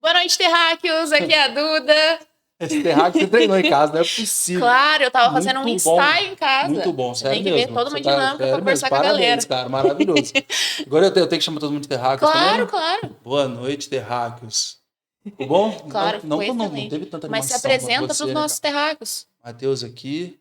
Boa noite, terráqueos. Aqui é a Duda. Esse terráqueo você treinou em casa, não é possível. Claro, eu tava Muito fazendo um bom, ensaio em casa. muito bom, Você sério tem que ver mesmo. toda Você uma tá, dinâmica pra sério mesmo, conversar com a galera. parabéns, cara, maravilhoso. Agora eu tenho que chamar todo mundo de terráqueos Claro, também? claro. Boa noite, terráqueos. Tudo bom? Claro, ficou Não excelente. teve tanta Mas se animação quanto apresenta pros você, né, nossos cara? terráqueos. Matheus aqui.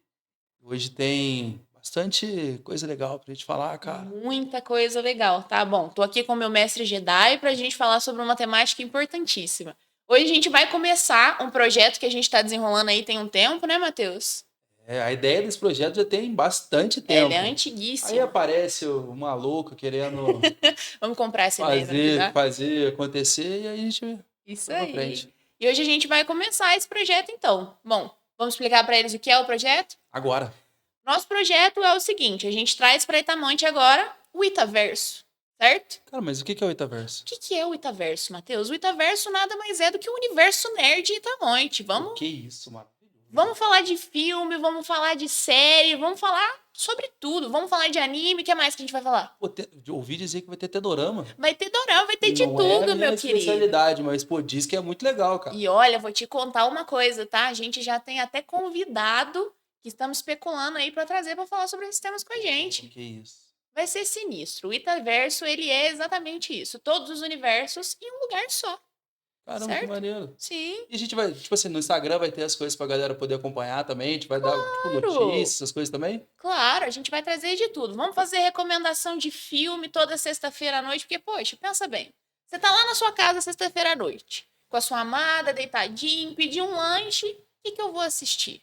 Hoje tem bastante coisa legal pra gente falar, cara. Muita coisa legal, tá? Bom, tô aqui com o meu mestre Jedi pra gente falar sobre uma temática importantíssima. Hoje a gente vai começar um projeto que a gente tá desenrolando aí tem um tempo, né, Matheus? A ideia desse projeto já tem bastante Ele tempo. é Aí antiguíssimo. aparece o maluco querendo Vamos comprar essa ideia, não te dá? fazer acontecer e aí a gente Isso vai pra aí. frente. E hoje a gente vai começar esse projeto, então. Bom, vamos explicar para eles o que é o projeto? Agora. Nosso projeto é o seguinte: a gente traz para Itamonte agora o Itaverso, certo? Cara, mas o que é o Itaverso? O que é o Itaverso, Matheus? O Itaverso nada mais é do que o universo nerd Itamonte. O que isso, mano? Vamos falar de filme, vamos falar de série, vamos falar sobre tudo. Vamos falar de anime, o que mais que a gente vai falar? Pô, ouvi dizer que vai ter até dorama. Vai ter dorama, vai ter de Não é a tudo, minha meu querido. especialidade, mas pô, diz que é muito legal, cara. E olha, vou te contar uma coisa, tá? A gente já tem até convidado que estamos especulando aí para trazer para falar sobre esses temas com a gente. Que isso? Vai ser sinistro. O Itaverso, ele é exatamente isso. Todos os universos em um lugar só. Caramba, que Certo? maneiro. Sim. E a gente vai, tipo assim, no Instagram vai ter as coisas pra galera poder acompanhar também. A gente vai dar, tipo, Claro. notícias, essas coisas também. Claro, a gente vai trazer de tudo. Vamos fazer recomendação de filme toda sexta-feira à noite, porque, poxa, pensa bem. Você tá lá na sua casa sexta-feira à noite, com a sua amada, deitadinho, pedir um lanche, o que eu vou assistir?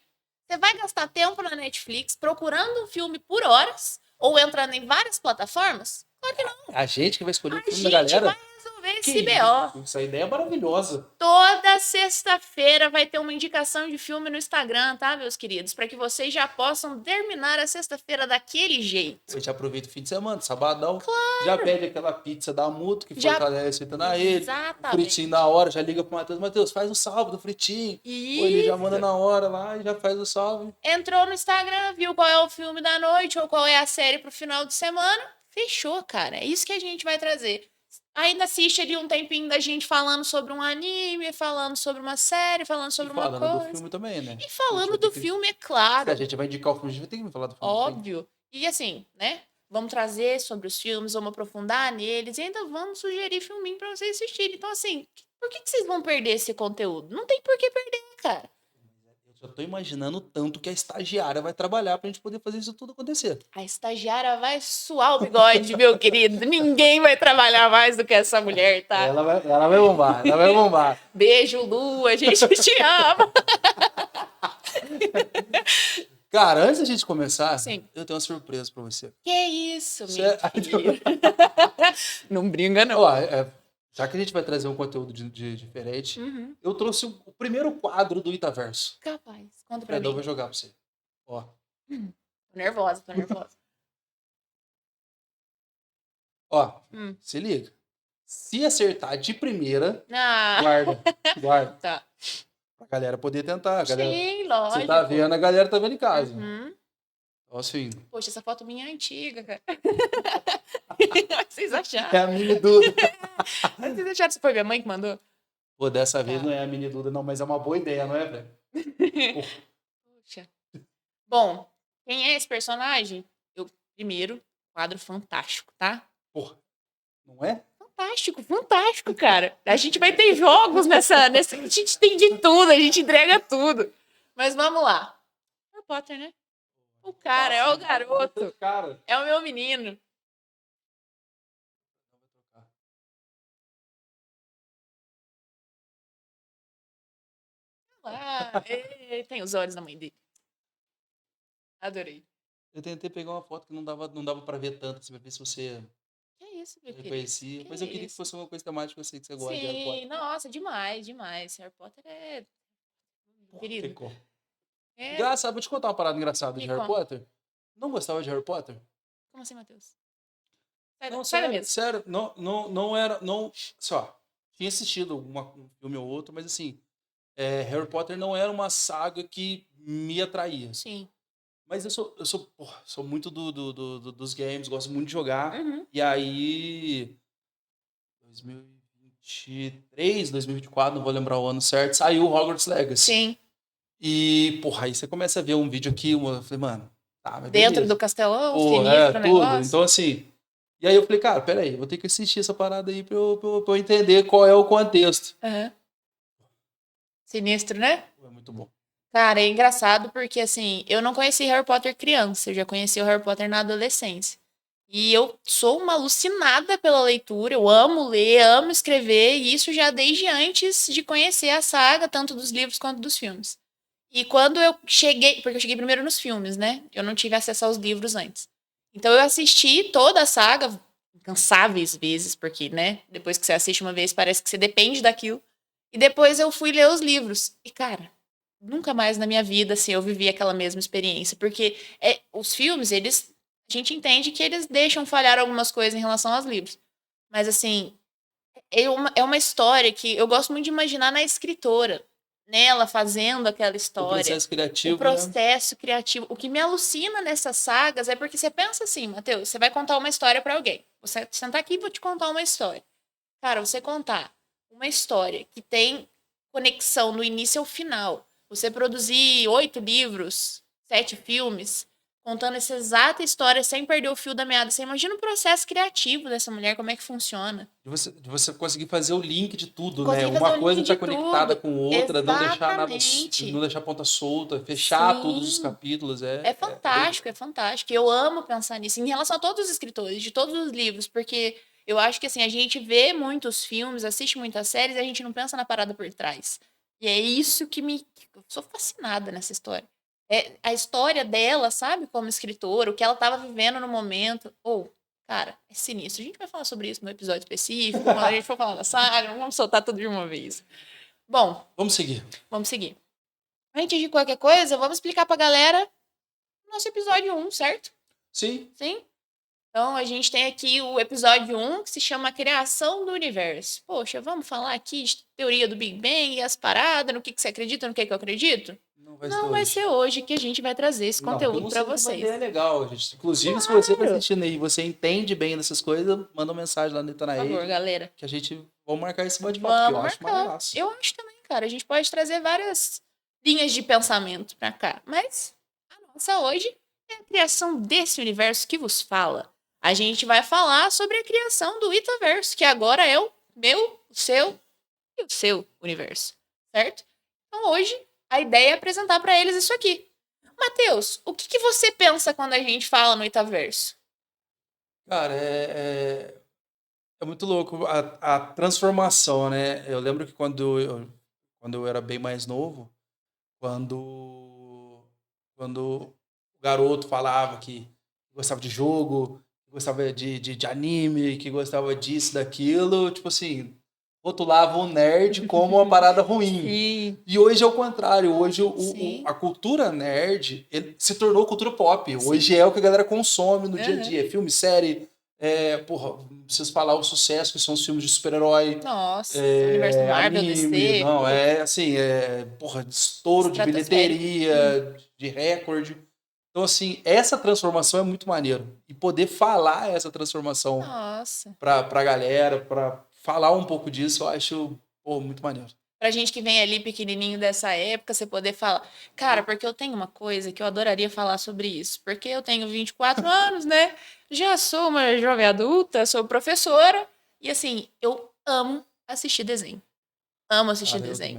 Você vai gastar tempo na Netflix procurando um filme por horas ou entrando em várias plataformas? Claro que não. A gente que vai escolher o A filme da gente galera. vai resolver Que esse BO. isso? Essa ideia é maravilhosa. Toda sexta-feira vai ter uma indicação de filme no Instagram, tá, meus queridos? Para que vocês já possam terminar a sexta-feira daquele jeito. A gente aproveita o fim de semana, sabadão. Já pede aquela pizza da Muto, que Já- fortalece a ele. Exatamente. Fritinho na hora, já liga pro Matheus. Matheus, faz o salve do fritinho. E Ou ele já manda na hora lá e já faz o salve. entrou no Instagram, viu qual é o filme da noite ou qual é a série pro final de semana. Fechou, cara. É isso que a gente vai trazer. Ainda assiste ali um tempinho da gente falando sobre um anime, falando sobre uma série, falando sobre uma Falando do coisa. filme também, né? E falando A gente do vai ter filme, é Se claro. a gente vai indicar o filme, a gente vai ter que falar do filme. Óbvio. E assim, né? Vamos trazer sobre os filmes, vamos aprofundar neles e ainda vamos sugerir filminho pra vocês assistirem. Então, assim, por que vocês vão perder esse conteúdo? Não tem por que perder, cara. Eu já tô imaginando tanto que a estagiária vai trabalhar pra gente poder fazer isso tudo acontecer. A estagiária vai suar o bigode, meu querido. Ninguém vai trabalhar mais do que essa mulher, tá? Ela vai bombar, ela vai bombar. Beijo, Lu, a gente te ama. Cara, antes da gente começar, Sim. eu tenho uma surpresa pra você. Que isso, meu Cê- filho. Não brinca, não. Ó, já que a gente vai trazer um conteúdo de diferente, Uhum. eu trouxe o primeiro quadro do Itaverso. Capaz. Conta O pra Fredão mim. vai jogar pra você. Ó, Tô nervosa, tô nervosa. ó, Hum. se liga. Se acertar de primeira, Ah, guarda. tá. Pra galera poder tentar. A galera, Sim, lógico. você tá vendo, a galera tá vendo em casa. Uhum. Ó, assim, Poxa, essa foto minha é antiga, cara. O que vocês acharam? é a mini Duda. Vocês acharam que foi minha mãe que mandou? Pô, dessa vez Tá. não é a mini Duda, não, mas é uma boa ideia, não é, velho? Poxa. Bom, quem é esse personagem? Primeiro, quadro fantástico, tá? Porra, não é? Fantástico, fantástico, cara. A gente vai ter jogos nessa. A gente tem de tudo, a gente entrega tudo. Mas vamos lá. Harry Potter, né? O cara, é o garoto. Cara. É o meu menino. Ah, tem os olhos na mãe dele. Adorei. Eu tentei pegar uma foto que não dava pra ver tanto, assim, pra ver se você Que isso, meu querido? reconhecia. Mas eu queria que isso? fosse uma coisa temática, eu sei que você gosta de Harry Sim, Potter. nossa, demais, demais. Harry Potter é. Porra, Querido. ficou. É. Engraçado, vou te contar uma parada engraçada de Me Harry conta. Potter. Não gostava de Harry Potter? Como assim, Matheus? Sai, Não, sai da sério, mesa. sério, não era, não, só, tinha assistido um filme ou outro, mas assim, Harry Potter não era uma saga que me atraía. Sim. Mas porra, sou muito dos games, gosto muito de jogar. Uhum. E aí, 2023, 2024, não vou lembrar o ano certo, saiu Hogwarts Legacy. Sim. E, porra, aí você começa a ver um vídeo aqui, eu falei, mano, tá, mas Dentro beleza. do castelão, Porra, sinistro o tudo. negócio. Então, assim. E aí eu falei, cara, peraí, vou ter que assistir essa parada aí pra eu entender qual é o contexto. Uhum. Sinistro, né? É muito bom. Cara, é engraçado porque, assim, eu não conheci Harry Potter criança, eu já conheci o Harry Potter na adolescência. E eu sou uma alucinada pela leitura, eu amo ler, amo escrever, e isso já desde antes de conhecer a saga, tanto dos livros quanto dos filmes. E quando eu cheguei, porque eu cheguei primeiro nos filmes, né? Eu não tive acesso aos livros antes. Então eu assisti toda a saga incansáveis vezes, porque, né, depois que você assiste uma vez parece que você depende daquilo. E depois eu fui ler os livros. E, cara, nunca mais na minha vida, assim, eu vivi aquela mesma experiência. Porque os filmes, eles. A gente entende que eles deixam falhar algumas coisas em relação aos livros. Mas, assim, é uma história que eu gosto muito de imaginar na escritora. Nela fazendo aquela O história. processo O criativo, né? processo criativo. O que me alucina nessas sagas é porque você pensa assim, Matheus, você vai contar uma história pra alguém. Você sentar aqui e vou te contar uma história. Cara, você contar uma história que tem conexão do início ao final, você produzir 8 livros, 7 filmes, contando essa exata história sem perder o fio da meada. Você imagina o processo criativo dessa mulher, como é que funciona. De você conseguir fazer o link de tudo, né? Conseguir fazer Uma o link coisa tá de conectada tudo. com outra, não deixar nada, Exatamente. não deixar ponta solta, fechar todos os Sim. capítulos. É fantástico, é fantástico. Eu amo pensar nisso. Em relação a todos os escritores, de todos os livros, porque eu acho que assim, a gente vê muitos filmes, assiste muitas séries e a gente não pensa na parada por trás. E é isso que me. Eu sou fascinada nessa história. É a história dela, sabe, como escritora, o que ela estava vivendo no momento. Ou, cara, é sinistro. A gente vai falar sobre isso no episódio específico, quando a gente for falar da saga, não vamos soltar tudo de uma vez. Bom, Vamos seguir. vamos seguir. Antes de qualquer coisa, vamos explicar pra galera nosso episódio 1, certo? Sim. Sim? Então, a gente tem aqui o episódio 1, que se chama Criação do Universo. Poxa, vamos falar aqui de teoria do Big Bang e as paradas, no que você acredita, no que eu acredito? Não vai ser Não vai hoje. ser hoje que a gente vai trazer esse Não, eu conteúdo não pra sei que uma vocês. ideia legal, gente. Inclusive, se você tá Claro. assistindo aí e você entende bem dessas coisas, manda uma mensagem lá no Por favor, Itanaí galera. que a gente vai marcar esse bate-papo, que eu Vamos acho marcar. maravilhoso. Eu acho também, cara. A gente pode trazer várias linhas de pensamento pra cá. Mas a nossa hoje é a criação desse universo que vos fala. A gente vai falar sobre a criação do Itaverso, que agora é o meu, o seu e o seu universo, certo? Então hoje a ideia é apresentar pra eles isso aqui. Matheus, o que você pensa quando a gente fala no Itaverso? Cara, é muito louco a transformação, né? Eu lembro que quando eu era bem mais novo, quando o garoto falava que gostava de jogo, que gostava de anime, que gostava disso, daquilo, tipo assim, rotulava o nerd como uma parada ruim. Sim. E hoje é o contrário. Hoje Sim. a cultura nerd se tornou cultura pop. Sim. Hoje é o que a galera consome no dia a Uhum. dia. Filme, série. Porra, não preciso falar o sucesso que são os filmes de super-herói. Nossa, universo Marvel, DC. Não, assim, porra, de estouro de Estratosférico. bilheteria, de recorde. Então, assim, essa transformação é muito maneiro. E poder falar essa transformação Nossa. pra galera, pra falar um pouco disso, eu acho, pô, muito maneiro. Pra gente que vem ali pequenininho dessa época, você poder falar. Cara, porque eu tenho uma coisa que eu adoraria falar sobre isso. Porque eu tenho 24 anos, né? Já sou uma jovem adulta, sou professora. E assim, eu amo assistir desenho. Amo assistir Cara, eu desenho.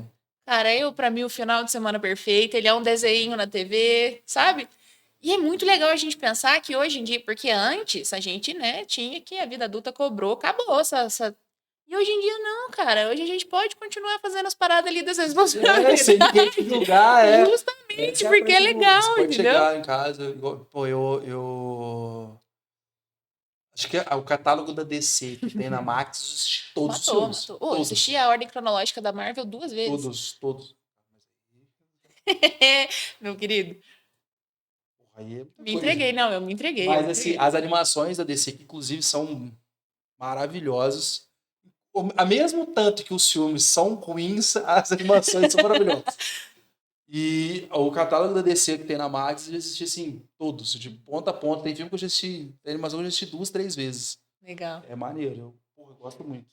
também. Cara, pra mim, o final de semana perfeito, ele é um desenho na TV, sabe? E é muito legal a gente pensar que hoje em dia, porque antes a gente, né, tinha que a vida adulta cobrou, acabou essa. E hoje em dia não, cara. Hoje a gente pode continuar fazendo as paradas ali das responsabilidades. Sem ninguém te julgar, Justamente, Essa porque é a parte boa. legal, Você pode entendeu? chegar em casa, pô, eu acho que o catálogo da DC que tem na Max, eu assisti todos os filmes. Matou. Ô, eu Todos. assisti a ordem cronológica da Marvel 2 vezes. Todos. Meu querido. Porra, aí é muita Me coisa. entreguei, não, eu me entreguei. Mas assim, as animações da DC, que inclusive são maravilhosas. A mesmo tanto que os filmes são ruins, as animações são maravilhosas. E o catálogo da DC que tem na Max, eu já assisti assim, todos, de ponta a ponta. Tem filme que eu já assisti, tem animação que eu já assisti 2, 3 vezes. Legal. É maneiro, eu gosto muito.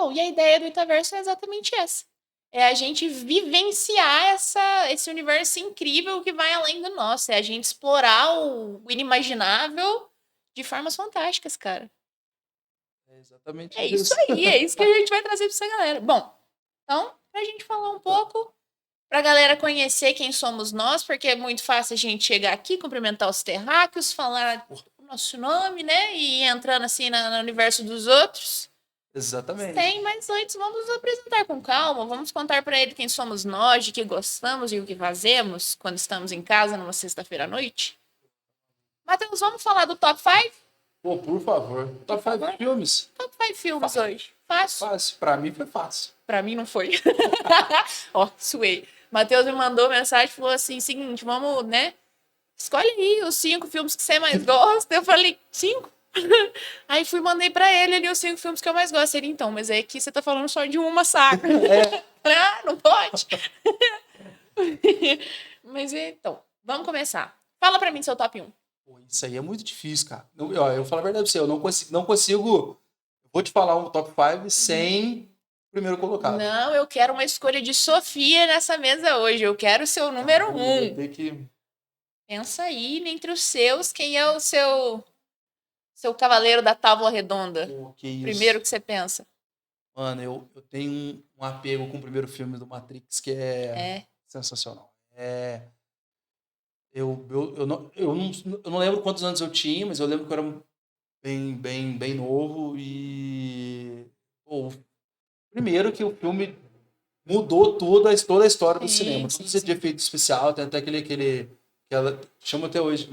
bom. E a ideia do Itaverso é exatamente essa. É a gente vivenciar esse universo incrível que vai além do nosso. É a gente explorar o inimaginável de formas fantásticas, cara. É exatamente É isso isso. aí, é isso que a gente vai trazer pra essa galera. Bom, então, pra gente falar um pouco, pra galera conhecer quem somos nós, porque é muito fácil a gente chegar aqui, cumprimentar os terráqueos, falar o nosso nome, né? E ir entrando assim no universo dos outros. Exatamente. Tem, mas antes vamos nos apresentar com calma. Vamos contar pra ele quem somos nós, de que gostamos e o que fazemos quando estamos em casa numa sexta-feira à noite. Matheus, vamos falar do top 5? Pô, por favor. Top 5 filmes? Top 5 filmes Fácil. hoje. Fácil. Fácil. Pra mim foi fácil. Pra mim não foi. Ó, suei. Matheus me mandou mensagem e falou assim: seguinte, vamos, né? Escolhe aí os 5 filmes que você mais gosta. Eu falei, 5? Aí fui mandei pra ele ali os 5 filmes que eu mais gosto. Ele, então, mas é que você tá falando só de uma saga. É. Falei, ah, não pode. Mas então, vamos começar. Fala pra mim seu top 1. Pô, isso aí é muito difícil, cara. Ó, eu vou falar a verdade pra você, eu não consigo. Vou te falar um top 5 sem o primeiro colocado. Não, eu quero uma escolha de Sofia nessa mesa hoje. Eu quero o seu número 1. Vou ter que... Pensa aí, entre os seus, quem é o seu cavaleiro da tábua redonda? Pô, que isso. Primeiro que você pensa. Mano, eu tenho um apego com o primeiro filme do Matrix que é sensacional. Eu não lembro quantos anos eu tinha, mas eu lembro que eu era bem novo e... Pô, primeiro que o filme mudou toda a história do cinema. Tudo isso de efeito especial, tem até chama até hoje.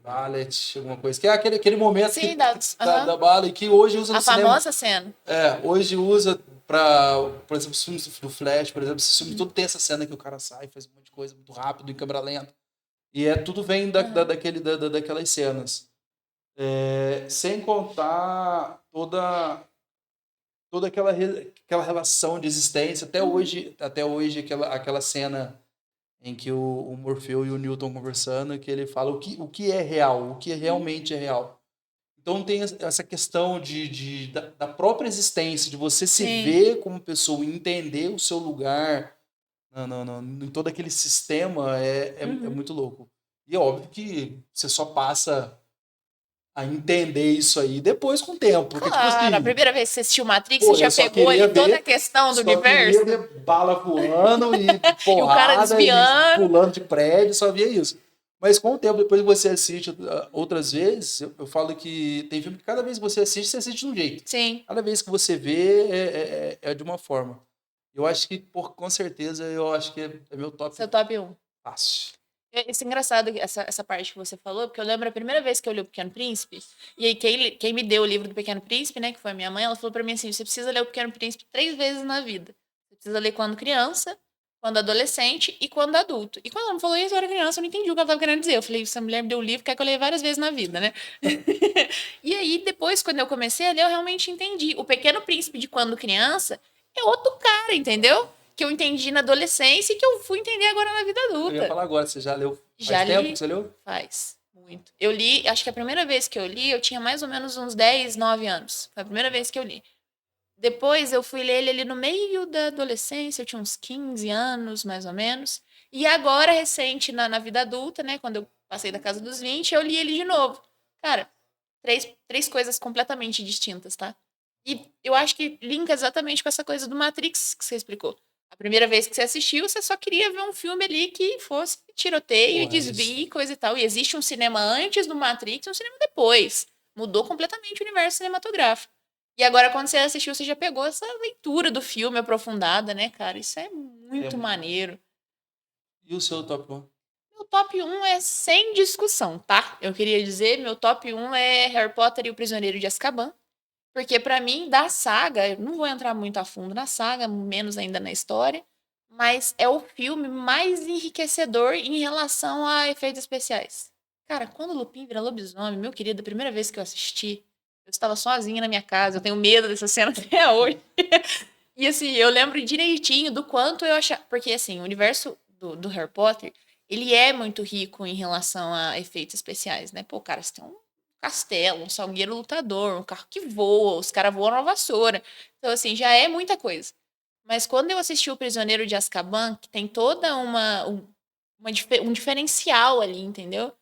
Ballet, alguma coisa. Que é aquele momento Sim, da bala e que hoje usa no cinema. A famosa cena. Hoje usa por exemplo, os filmes do Flash, por exemplo, esse filme todo tem essa cena que o cara sai, faz um monte de coisa muito rápido, em câmera lenta. E tudo vem daquelas cenas. Sem contar toda aquela relação de existência. Até hoje aquela cena em que o Morfeu e o Neo estão conversando, que ele fala o que é real, o que realmente é real. Então tem essa questão da própria existência, de você se ver como pessoa, entender o seu lugar em todo aquele sistema, é muito louco. E é óbvio que você só passa a entender isso aí depois com o tempo. Porque, Claro, tipo assim, a primeira vez que você assistiu Matrix, você já pegou ali toda a questão do universo. Só queria ver bala voando e porrada, e o cara desviando. E pulando de prédio, só via isso. Mas com o tempo, depois que você assiste outras vezes, eu falo que tem filme que cada vez que você assiste de um jeito. Sim. Cada vez que você vê, é de uma forma. Eu acho que, com certeza, é meu top. Seu top 1. Fácil. Isso é engraçado, essa parte que você falou, porque eu lembro a primeira vez que eu li O Pequeno Príncipe, e aí quem me deu o livro do Pequeno Príncipe, né, que foi a minha mãe, ela falou pra mim assim, você precisa ler O Pequeno Príncipe 3 vezes na vida. Você precisa ler quando criança, quando adolescente e quando adulto. E quando ela me falou isso, eu era criança, eu não entendi o que ela estava querendo dizer. Eu falei, essa mulher me deu o livro, quer que eu leia várias vezes na vida, né? E aí, depois, quando eu comecei a ler, eu realmente entendi. O Pequeno Príncipe de quando criança é outro cara, entendeu? Que eu entendi na adolescência e que eu fui entender agora na vida adulta. Eu ia falar agora, você já leu? Já li. Tempo que você leu? Faz, muito. Eu li, acho que a primeira vez que eu li, eu tinha mais ou menos uns 10, 9 anos. Foi a primeira vez que eu li. Depois eu fui ler ele ali no meio da adolescência, eu tinha uns 15 anos, mais ou menos. E agora, recente, na vida adulta, né, quando eu passei da casa dos 20, eu li ele de novo. Cara, três coisas completamente distintas, tá? E eu acho que linka exatamente com essa coisa do Matrix que você explicou. A primeira vez que você assistiu, você só queria ver um filme ali que fosse tiroteio, desvio e coisa e tal. E existe um cinema antes do Matrix e um cinema depois. Mudou completamente o universo cinematográfico. E agora, quando você assistiu, você já pegou essa leitura do filme aprofundada, né, cara? Isso é muito maneiro. E o seu top 1? Meu top 1 é sem discussão, tá? Eu queria dizer, meu top 1 é Harry Potter e o Prisioneiro de Azkaban. Porque, pra mim, da saga, eu não vou entrar muito a fundo na saga, menos ainda na história, mas é o filme mais enriquecedor em relação a efeitos especiais. Cara, quando o Lupin vira lobisomem, meu querido, a primeira vez que eu assisti, eu estava sozinha na minha casa, eu tenho medo dessa cena até hoje. E assim, eu lembro direitinho do quanto eu achava... Porque assim, o universo do Harry Potter, ele é muito rico em relação a efeitos especiais, né? Pô, cara, você tem um castelo, um salgueiro lutador, um carro que voa, os caras voam na vassoura. Então, assim, já é muita coisa. Mas quando eu assisti O Prisioneiro de Azkaban, que tem toda um diferencial ali, entendeu?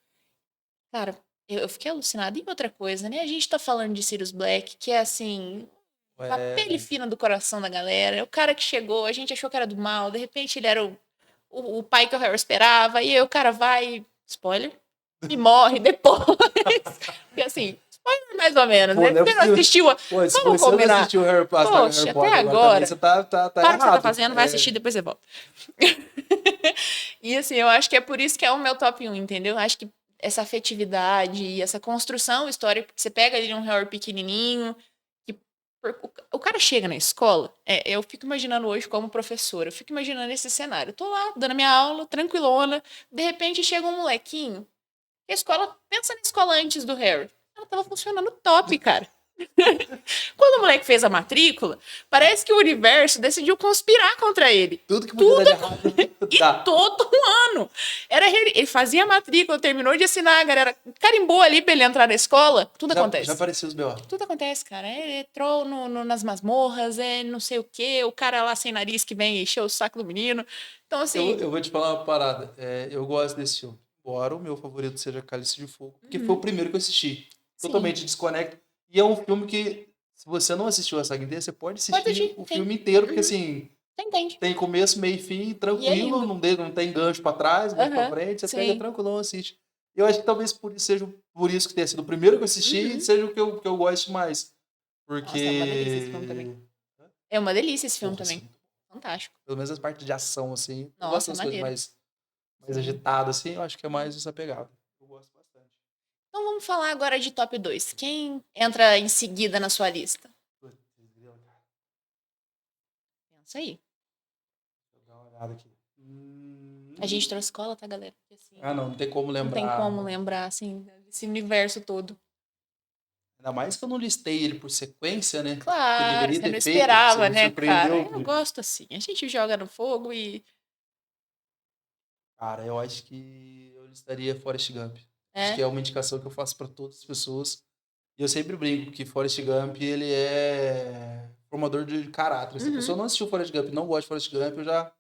Cara, eu fiquei alucinada. E outra coisa, né? A gente tá falando de Sirius Black, que é assim, a pele fina do coração da galera. O cara que chegou, a gente achou que era do mal, de repente ele era o pai que o Harry esperava, e aí o cara vai, spoiler, e morre depois. Porque assim, spoiler mais ou menos, Pô, né? não é Você não possível. assistiu? Pô, se Vamos você não combinar. assistiu Harry Potter, Poxa, até agora. também, você tá Para o que errado. você tá fazendo, vai assistir, depois você volta. E assim, eu acho que é por isso que é o meu top 1, entendeu? Acho que essa afetividade e essa construção histórica, porque você pega ali um Harry pequenininho, que o cara chega na escola, eu fico imaginando hoje como professora, eu fico imaginando esse cenário. Eu tô lá, dando minha aula, tranquilona, de repente chega um molequinho, e a escola, pensa na escola antes do Harry. Ela tava funcionando top, cara. Quando o moleque fez a matrícula, parece que o universo decidiu conspirar contra ele. Tudo que podia dar de errado. E todo ano. Ele fazia a matrícula, terminou de assinar, a galera carimbou ali pra ele entrar na escola. Tudo acontece. Já apareceu os B.O. Tudo acontece, cara. É troll nas masmorras, é não sei o quê, o cara lá sem nariz que vem encher o saco do menino. Então, assim. Eu vou te falar uma parada. Eu gosto desse filme. Embora o meu favorito seja Cálice de Fogo, porque foi o primeiro que eu assisti. Sim. Totalmente desconecto. E é um filme que, se você não assistiu a saga inteira, você pode assistir o filme inteiro, porque assim. Você entende. Tem começo, meio e fim, E tranquilo, não tem gancho pra trás, gancho pra frente, você pega tranquilão, assiste. Eu acho que talvez seja por isso que tenha sido o primeiro que eu assisti e seja o que eu gosto mais. Porque. Nossa, é uma delícia esse filme também. É uma delícia esse filme também. Assim, Fantástico. pelo menos as partes de ação, assim. Nossa, eu gosto das coisas mais agitadas, assim, eu acho que é mais essa pegada. Eu gosto bastante. Então vamos falar agora de top 2. Quem entra em seguida na sua lista? Pensa aí. Vou dar uma olhada aqui. A gente trouxe cola, tá, galera? Porque, assim, não tem como lembrar. Não tem como lembrar, assim, desse universo todo. Ainda mais que eu não listei ele por sequência, né? Claro, você não esperava, você né, cara? surpreendeu. Eu gosto assim. A gente joga no fogo e... Cara, eu acho que eu listaria Forrest Gump. É? Acho que é uma indicação que eu faço para todas as pessoas. E eu sempre brinco que Forrest Gump, ele é formador de caráter. Se a pessoa não assistiu Forrest Gump e não gosta de Forrest Gump, eu já...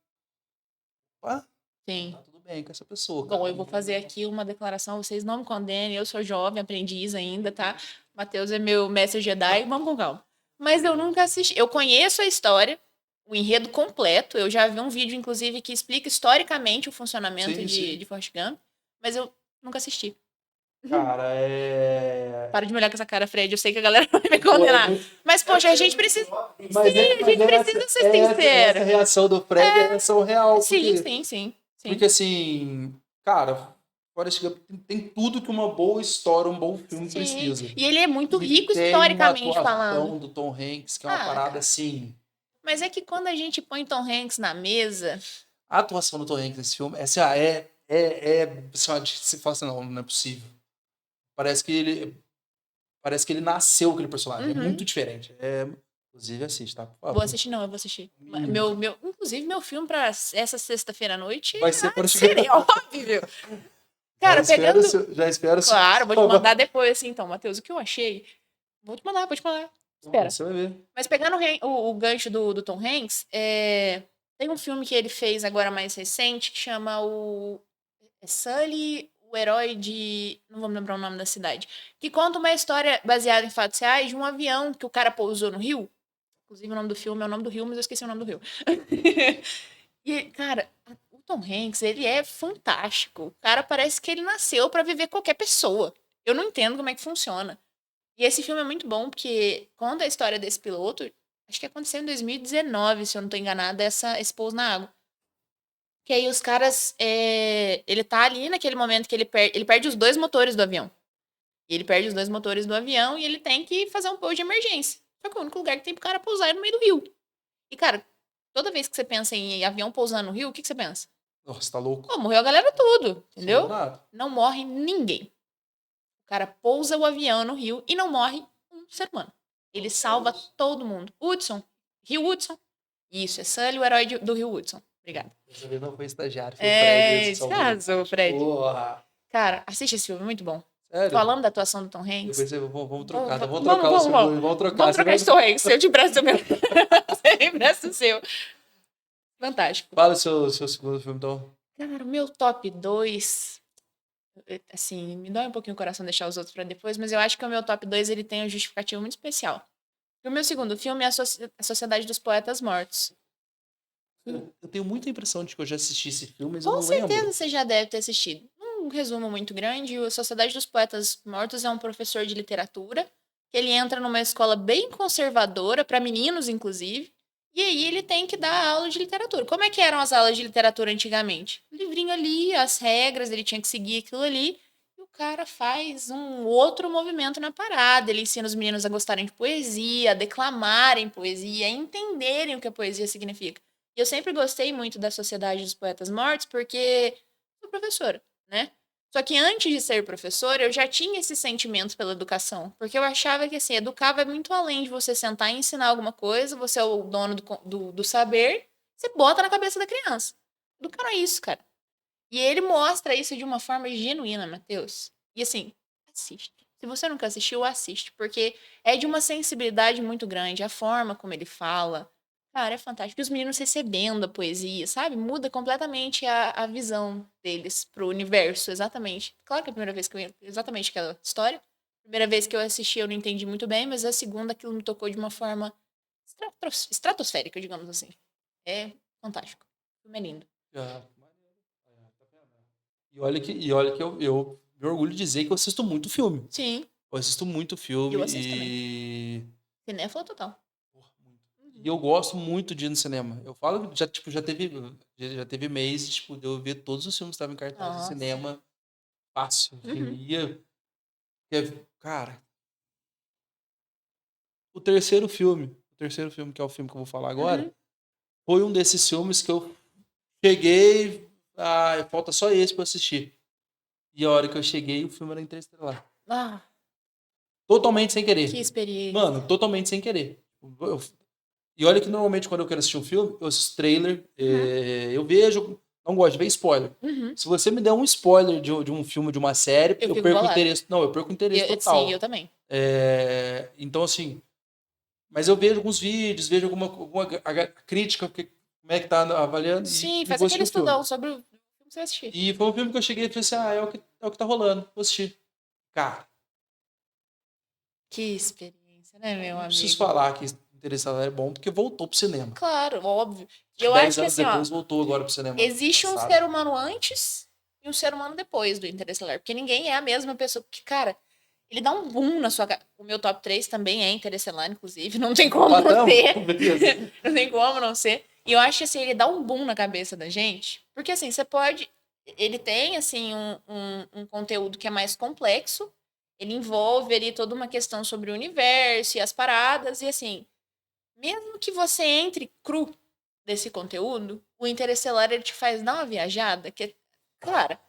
Sim. Tá tudo bem com essa pessoa. Bom, eu vou fazer aqui uma declaração. Vocês não me condenem, eu sou jovem, aprendiz ainda, tá? Matheus é meu mestre Jedi, vamos com calma. Mas eu nunca assisti. Eu conheço a história, o enredo completo. Eu já vi um vídeo, inclusive, que explica historicamente o funcionamento de Forrest Gump. Mas eu nunca assisti. Cara, Para de me olhar com essa cara, Fred. Eu sei que a galera vai me condenar. Mas, poxa, a gente precisa... Mas sim, a gente precisa ser sincero. Essa reação do Fred é reação real. Sim. Porque, assim, cara, Forrest Gump tem tudo que uma boa história, um bom filme precisa. E ele é muito rico tem historicamente uma atuação falando. do Tom Hanks, que é uma parada assim... Mas é que quando a gente põe Tom Hanks na mesa... A atuação do Tom Hanks nesse filme, assim, você fala assim, não é possível. Parece que ele nasceu aquele personagem. É muito diferente. Inclusive, assiste, tá? Por favor. Vou assistir, não, eu vou assistir. Inclusive, meu filme pra essa sexta-feira à noite vai ser seria óbvio. Cara, já espero. Claro, vou te mandar depois, assim, então, Matheus, o que eu achei... Vou te mandar. Espera. Você vai ver. Mas pegando o gancho do Tom Hanks, tem um filme que ele fez agora mais recente que chama Sully, o herói de... Não vou me lembrar o nome da cidade. Que conta uma história baseada em fatos reais de um avião que o cara pousou no Rio. Inclusive, o nome do filme é o nome do Rio, mas eu esqueci o nome do Rio. E, cara, o Tom Hanks, ele é fantástico. O cara parece que ele nasceu pra viver qualquer pessoa. Eu não entendo como é que funciona. E esse filme é muito bom porque conta a história desse piloto. Acho que aconteceu em 2019, se eu não tô enganada, esse pouso na água. Que aí os caras... ele tá ali naquele momento que ele perde os 2 motores do avião. E ele perde os 2 motores do avião e ele tem que fazer um pouso de emergência. Só que o único lugar que tem pro cara pousar é no meio do rio. E, cara, toda vez que você pensa em avião pousando no rio, o que você pensa? Nossa, tá louco. Pô, morreu a galera tudo, entendeu? Nada. Não morre ninguém. O cara pousa o avião no rio e não morre um ser humano. Ele salva todo mundo. Hudson. Rio Hudson. Isso, é Sully, o herói do Rio Hudson. Obrigada. Dessa vez não foi estagiário, foi o Fred. Arrasou, Fred. Porra. Cara, assiste esse filme, é muito bom. Sério? Falando da atuação do Tom Eu Hanks. pensei, vamos trocar, Vamos, vamos trocar o segundo, vamos trocar. Vamos trocar Você esse Tom Hanks. Eu te empresto o meu. Você me empresta o seu. Fantástico. fala o seu segundo filme, então. Cara, o meu top 2, assim, me dói um pouquinho o coração deixar os outros pra depois, mas eu acho que o meu top 2 ele tem um justificativo muito especial. O meu segundo filme é a Sociedade dos Poetas Mortos. Eu tenho muita impressão de que eu já assisti esse filme, mas eu Com não certeza lembro. você já deve ter assistido. Um resumo muito grande, a Sociedade dos Poetas Mortos é um professor de literatura, que ele entra numa escola bem conservadora, para meninos, inclusive, e aí ele tem que dar aula de literatura. Como é que eram as aulas de literatura antigamente? O livrinho ali, as regras, ele tinha que seguir aquilo ali, e o cara faz um outro movimento na parada. Ele ensina os meninos a gostarem de poesia, a declamarem poesia, a entenderem o que a poesia significa. E eu sempre gostei muito da Sociedade dos Poetas Mortos, porque sou professora, né? Só que antes de ser professora, eu já tinha esse sentimento pela educação. Porque eu achava que, assim, educar vai muito além de você sentar e ensinar alguma coisa, você é o dono do saber, você bota na cabeça da criança. Educar não é isso, cara. E ele mostra isso de uma forma genuína, Matheus. E assim, assiste. Se você nunca assistiu, assiste. Porque é de uma sensibilidade muito grande. A forma como ele fala. Cara, é fantástico. E os meninos recebendo a poesia, sabe? Muda completamente a visão deles pro universo, exatamente. Claro que a primeira vez que eu... Exatamente aquela história. Primeira vez que eu assisti, eu não entendi muito bem. Mas a segunda, aquilo me tocou de uma forma estratosférica, digamos assim. É fantástico. O filme é lindo. Ah, e olha que eu me orgulho de dizer que eu assisto muito filme. Sim, Eu assisto muito e eu filme assisto também. e. Cinéfila total. Porra, muito. E Uhum. eu gosto muito de ir no cinema. Eu falo que já, tipo, já teve mês, tipo, de eu ver todos os filmes que estavam em cartaz no Nossa. cinema fácil. Uhum. Cara, o terceiro filme, que é o filme que eu vou falar agora, Uhum. foi um desses filmes que eu cheguei. Ah, falta só esse pra eu assistir. E a hora que eu cheguei, o filme era Interestelar. Ah, Totalmente sem que querer. experiência. Mano, totalmente sem querer. E olha que normalmente quando eu quero assistir um filme, eu assisto trailer, Uhum. eu vejo, não gosto de ver spoiler. Uhum. Se você me der um spoiler de um filme, de uma série, Eu eu fico perco o bolada. interesse. Não, eu perco o interesse Sim, eu total. também. Então, assim, mas eu vejo alguns vídeos, vejo alguma crítica, como é que tá avaliando, Sim, e faz vou aquele assistir o filme. estudão sobre o filme que você vai assistir. E foi um filme que eu cheguei e falei assim, é o que tá rolando, vou assistir. Cara, Que experiência, né, meu não preciso amigo? falar que Interestelar é bom, porque voltou pro cinema. Claro, óbvio. E Acho que eu 10 acho que anos assim, ó, depois voltou agora pro cinema. existe um Passado. ser humano antes e um ser humano depois do Interestelar. Porque ninguém é a mesma pessoa. Porque, cara, ele dá um boom na sua cara. O meu top 3 também é Interestelar, inclusive. Não tem como não Empatamos? ser. Beleza. Não tem como não ser. E eu acho que assim, ele dá um boom na cabeça da gente. Porque assim, você pode. Ele tem, assim, um conteúdo que é mais complexo. Ele envolve ali toda uma questão sobre o universo e as paradas. E assim, mesmo que você entre cru desse conteúdo, o Interestelar ele te faz dar uma viajada que, cara,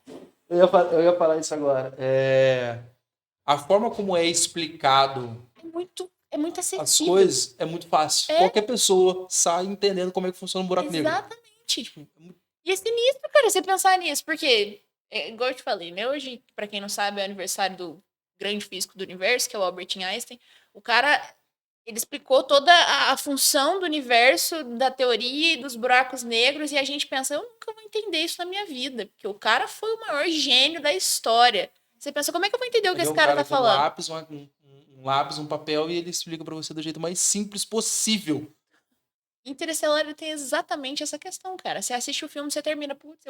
Eu ia falar isso agora. A forma como é explicado é muito as acessível. coisas é muito fácil. É, Qualquer pessoa sai entendendo como é que funciona um buraco negro. exatamente. Tipo, é muito- E é sinistro, cara, você pensar nisso, porque, igual eu te falei, né? Hoje, pra quem não sabe, é o aniversário do grande físico do universo, que é o Albert Einstein. O cara, ele explicou toda a função do universo, da teoria e dos buracos negros, e a gente pensa, eu nunca vou entender isso na minha vida, porque o cara foi o maior gênio da história. Você pensa, como é que eu vou entender o que Aí vem esse um cara cara tá com um falando? lápis, um lápis, um papel, e ele explica pra você do jeito mais simples possível. Interestelar ele tem exatamente essa questão, cara. Você assiste o filme, você termina, putz,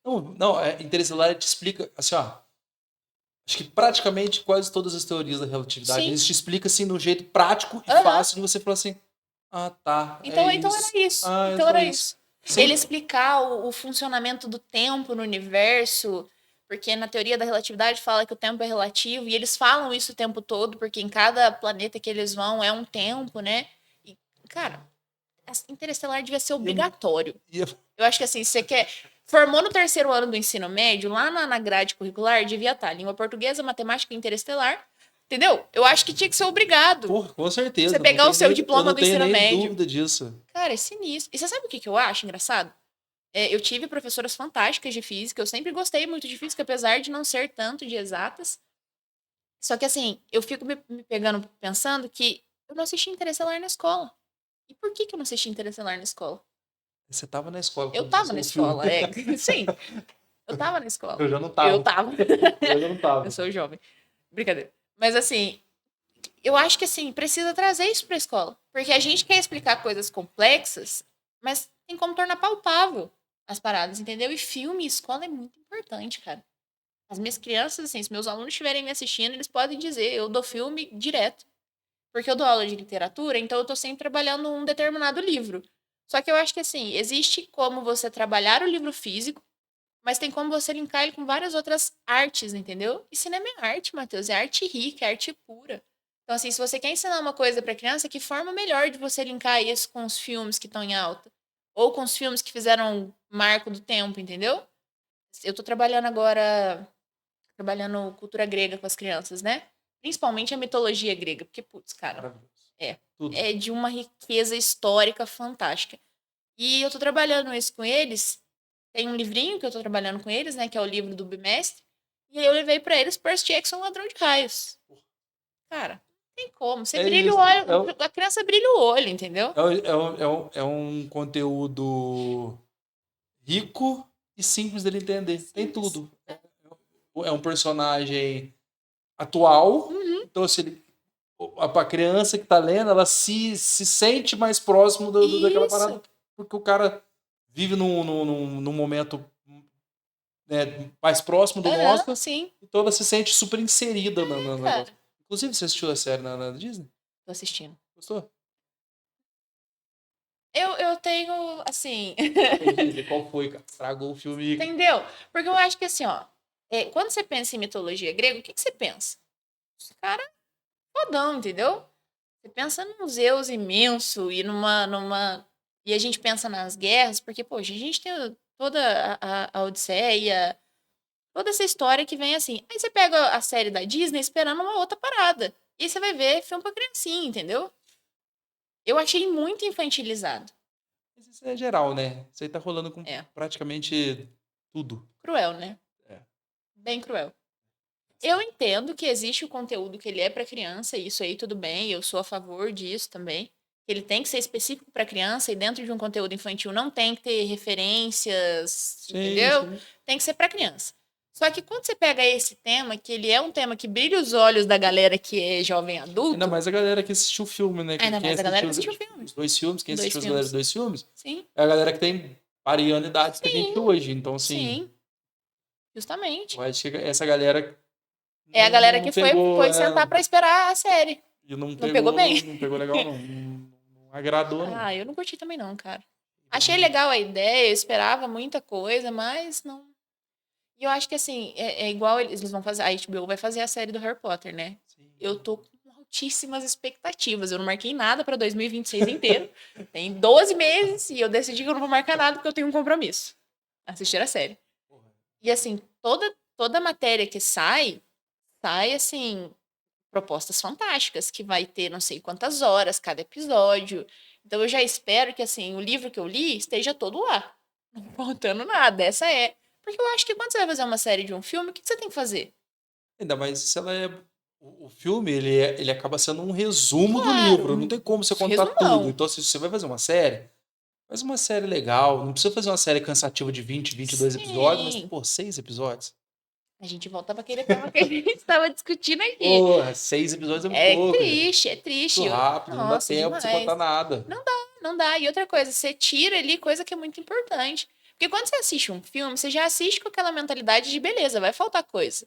Não, não, Interestelar te explica, assim, ó. Acho que praticamente quase todas as teorias da relatividade, sim, eles te explicam assim, de um jeito prático e aham. fácil, e você fala assim, ah, tá, é Então era isso. isso. Ah, é Então só era isso. isso. Ele Sem, explicar o funcionamento do tempo no universo, porque na teoria da relatividade fala que o tempo é relativo, e eles falam isso o tempo todo, porque em cada planeta que eles vão é um tempo, né? E, cara, Interestelar devia ser ia, obrigatório. ia, Eu acho que assim, você quer. Formou no terceiro ano do ensino médio, lá na grade curricular, devia estar língua portuguesa, matemática e interestelar. Entendeu? Eu acho que tinha que ser obrigado. porra, com Você certeza, pegar o seu eu diploma não do tenho ensino nem médio. dúvida disso. Cara, é sinistro. E você sabe o que eu acho engraçado? Eu tive professoras fantásticas de física. Eu sempre gostei muito de física, apesar de não ser tanto de exatas. Só que assim, eu fico me pegando pensando que eu não assisti Interestelar na escola. E por que que eu não assisti Interestelar na escola? Você tava na escola Eu quando tava lançou na o filme. escola, é. Sim, eu tava na escola. Eu já não Eu tava. tava. Eu já não Eu tava. sou jovem. Brincadeira. Mas assim, eu acho que assim, precisa trazer isso pra escola. Porque a gente quer explicar coisas complexas, mas tem como tornar palpável as paradas, entendeu? E filme e escola é muito importante, cara. As minhas crianças, assim, se meus alunos estiverem me assistindo, eles podem dizer, eu dou filme direto. Porque eu dou aula de literatura, então eu tô sempre trabalhando um determinado livro. Só que eu acho que assim, existe como você trabalhar o livro físico, mas tem como você linkar ele com várias outras artes, entendeu? E cinema é arte, Matheus, é arte rica, é arte pura. Então, assim, se você quer ensinar uma coisa pra criança, que forma melhor de você linkar isso com os filmes que estão em alta? Ou com os filmes que fizeram marco do tempo, entendeu? Eu tô trabalhando agora, trabalhando cultura grega com as crianças, né? Principalmente a mitologia grega, porque, putz, cara, Maravilhoso. é, Tudo. é de uma riqueza histórica fantástica. E eu tô trabalhando isso com eles. Tem um livrinho que eu tô trabalhando com eles, né? Que é o livro do bimestre. E aí eu levei pra eles Percy Jackson, Ladrão de Raios. Cara, não tem como. Você É brilha o isso. olho, a criança brilha o olho, entendeu? É um conteúdo rico e simples dele entender. Tem Simples. tudo. É um personagem atual. Uhum. Então, assim, a criança que tá lendo, ela se sente mais próximo daquela Isso. parada, porque o cara vive num momento, né, mais próximo do Aham, nosso, sim. então ela se sente super inserida É, no cara. negócio. Inclusive, você assistiu a série na Disney? Tô assistindo. Gostou? Eu tenho, assim. Ei, Disney, qual foi, cara? Estragou o filme. Entendeu? Porque eu acho que, assim, ó. Quando você pensa em mitologia grega, o que, que você pensa? Os caras fodão, entendeu? Você pensa num Zeus imenso e numa. E a gente pensa nas guerras, porque, poxa, a gente tem toda a Odisseia, toda essa história que vem assim. Aí você pega a série da Disney esperando uma outra parada. E aí você vai ver filme pra criancinha, entendeu? Eu achei muito infantilizado. Mas isso é geral, né? Isso aí tá rolando com É, praticamente tudo. cruel, né? É. Bem cruel. Eu entendo que existe o conteúdo que ele é para criança, e isso aí tudo bem, eu sou a favor disso também. Ele tem que ser específico para criança e dentro de um conteúdo infantil não tem que ter referências, Sim, entendeu? sim. Tem que ser para criança. Só que quando você pega esse tema, que ele é um tema que brilha os olhos da galera que é jovem Ainda adulto, mais a galera que assistiu o filme, né? ainda Quem mais a galera assistiu que assistiu o filme. os dois filmes, quem Dois assistiu as galera dos filmes. dois filmes, Sim, é a galera que tem variando idades que a gente sim, hoje. Então, assim, sim, justamente. eu acho que essa galera É a galera não que foi, pegou, foi sentar para esperar a série. e não Não pegou pegou, bem. não pegou legal, não. Não agradou, não. Ah, eu não curti também não, cara. Achei legal a ideia, eu esperava muita coisa, mas não. E eu acho que assim, é igual eles vão fazer, a HBO vai fazer a série do Harry Potter, né? Sim. Eu tô com altíssimas expectativas. Eu não marquei nada pra 2026 inteiro. Tem 12 meses e eu decidi que eu não vou marcar nada porque eu tenho um compromisso. Assistir a série. Porra. E assim, toda matéria que sai assim, propostas fantásticas, que vai ter não sei quantas horas cada episódio. Então eu já espero que assim, o livro que eu li esteja todo lá. Não faltando nada. Essa é. Porque eu acho que quando você vai fazer uma série de um filme, o que você tem que fazer? Ainda mais se ela é. O filme, ele acaba sendo um resumo do Claro, livro. Não tem como você contar tudo. resumão. Então, se você vai fazer uma série, faz uma série legal. Não precisa fazer uma série cansativa de 22 episódios, mas, Sim. pô, 6 episódios. A gente volta para aquele tema que a gente estava discutindo aqui. Porra, 6 episódios é muito É pouco, gente. triste, é triste. Muito rápido, não dá Nossa, tempo de você contar demais. nada. Não dá, não dá. E outra coisa, você tira ali coisa que é muito importante. Porque quando você assiste um filme, você já assiste com aquela mentalidade de beleza, vai faltar coisa.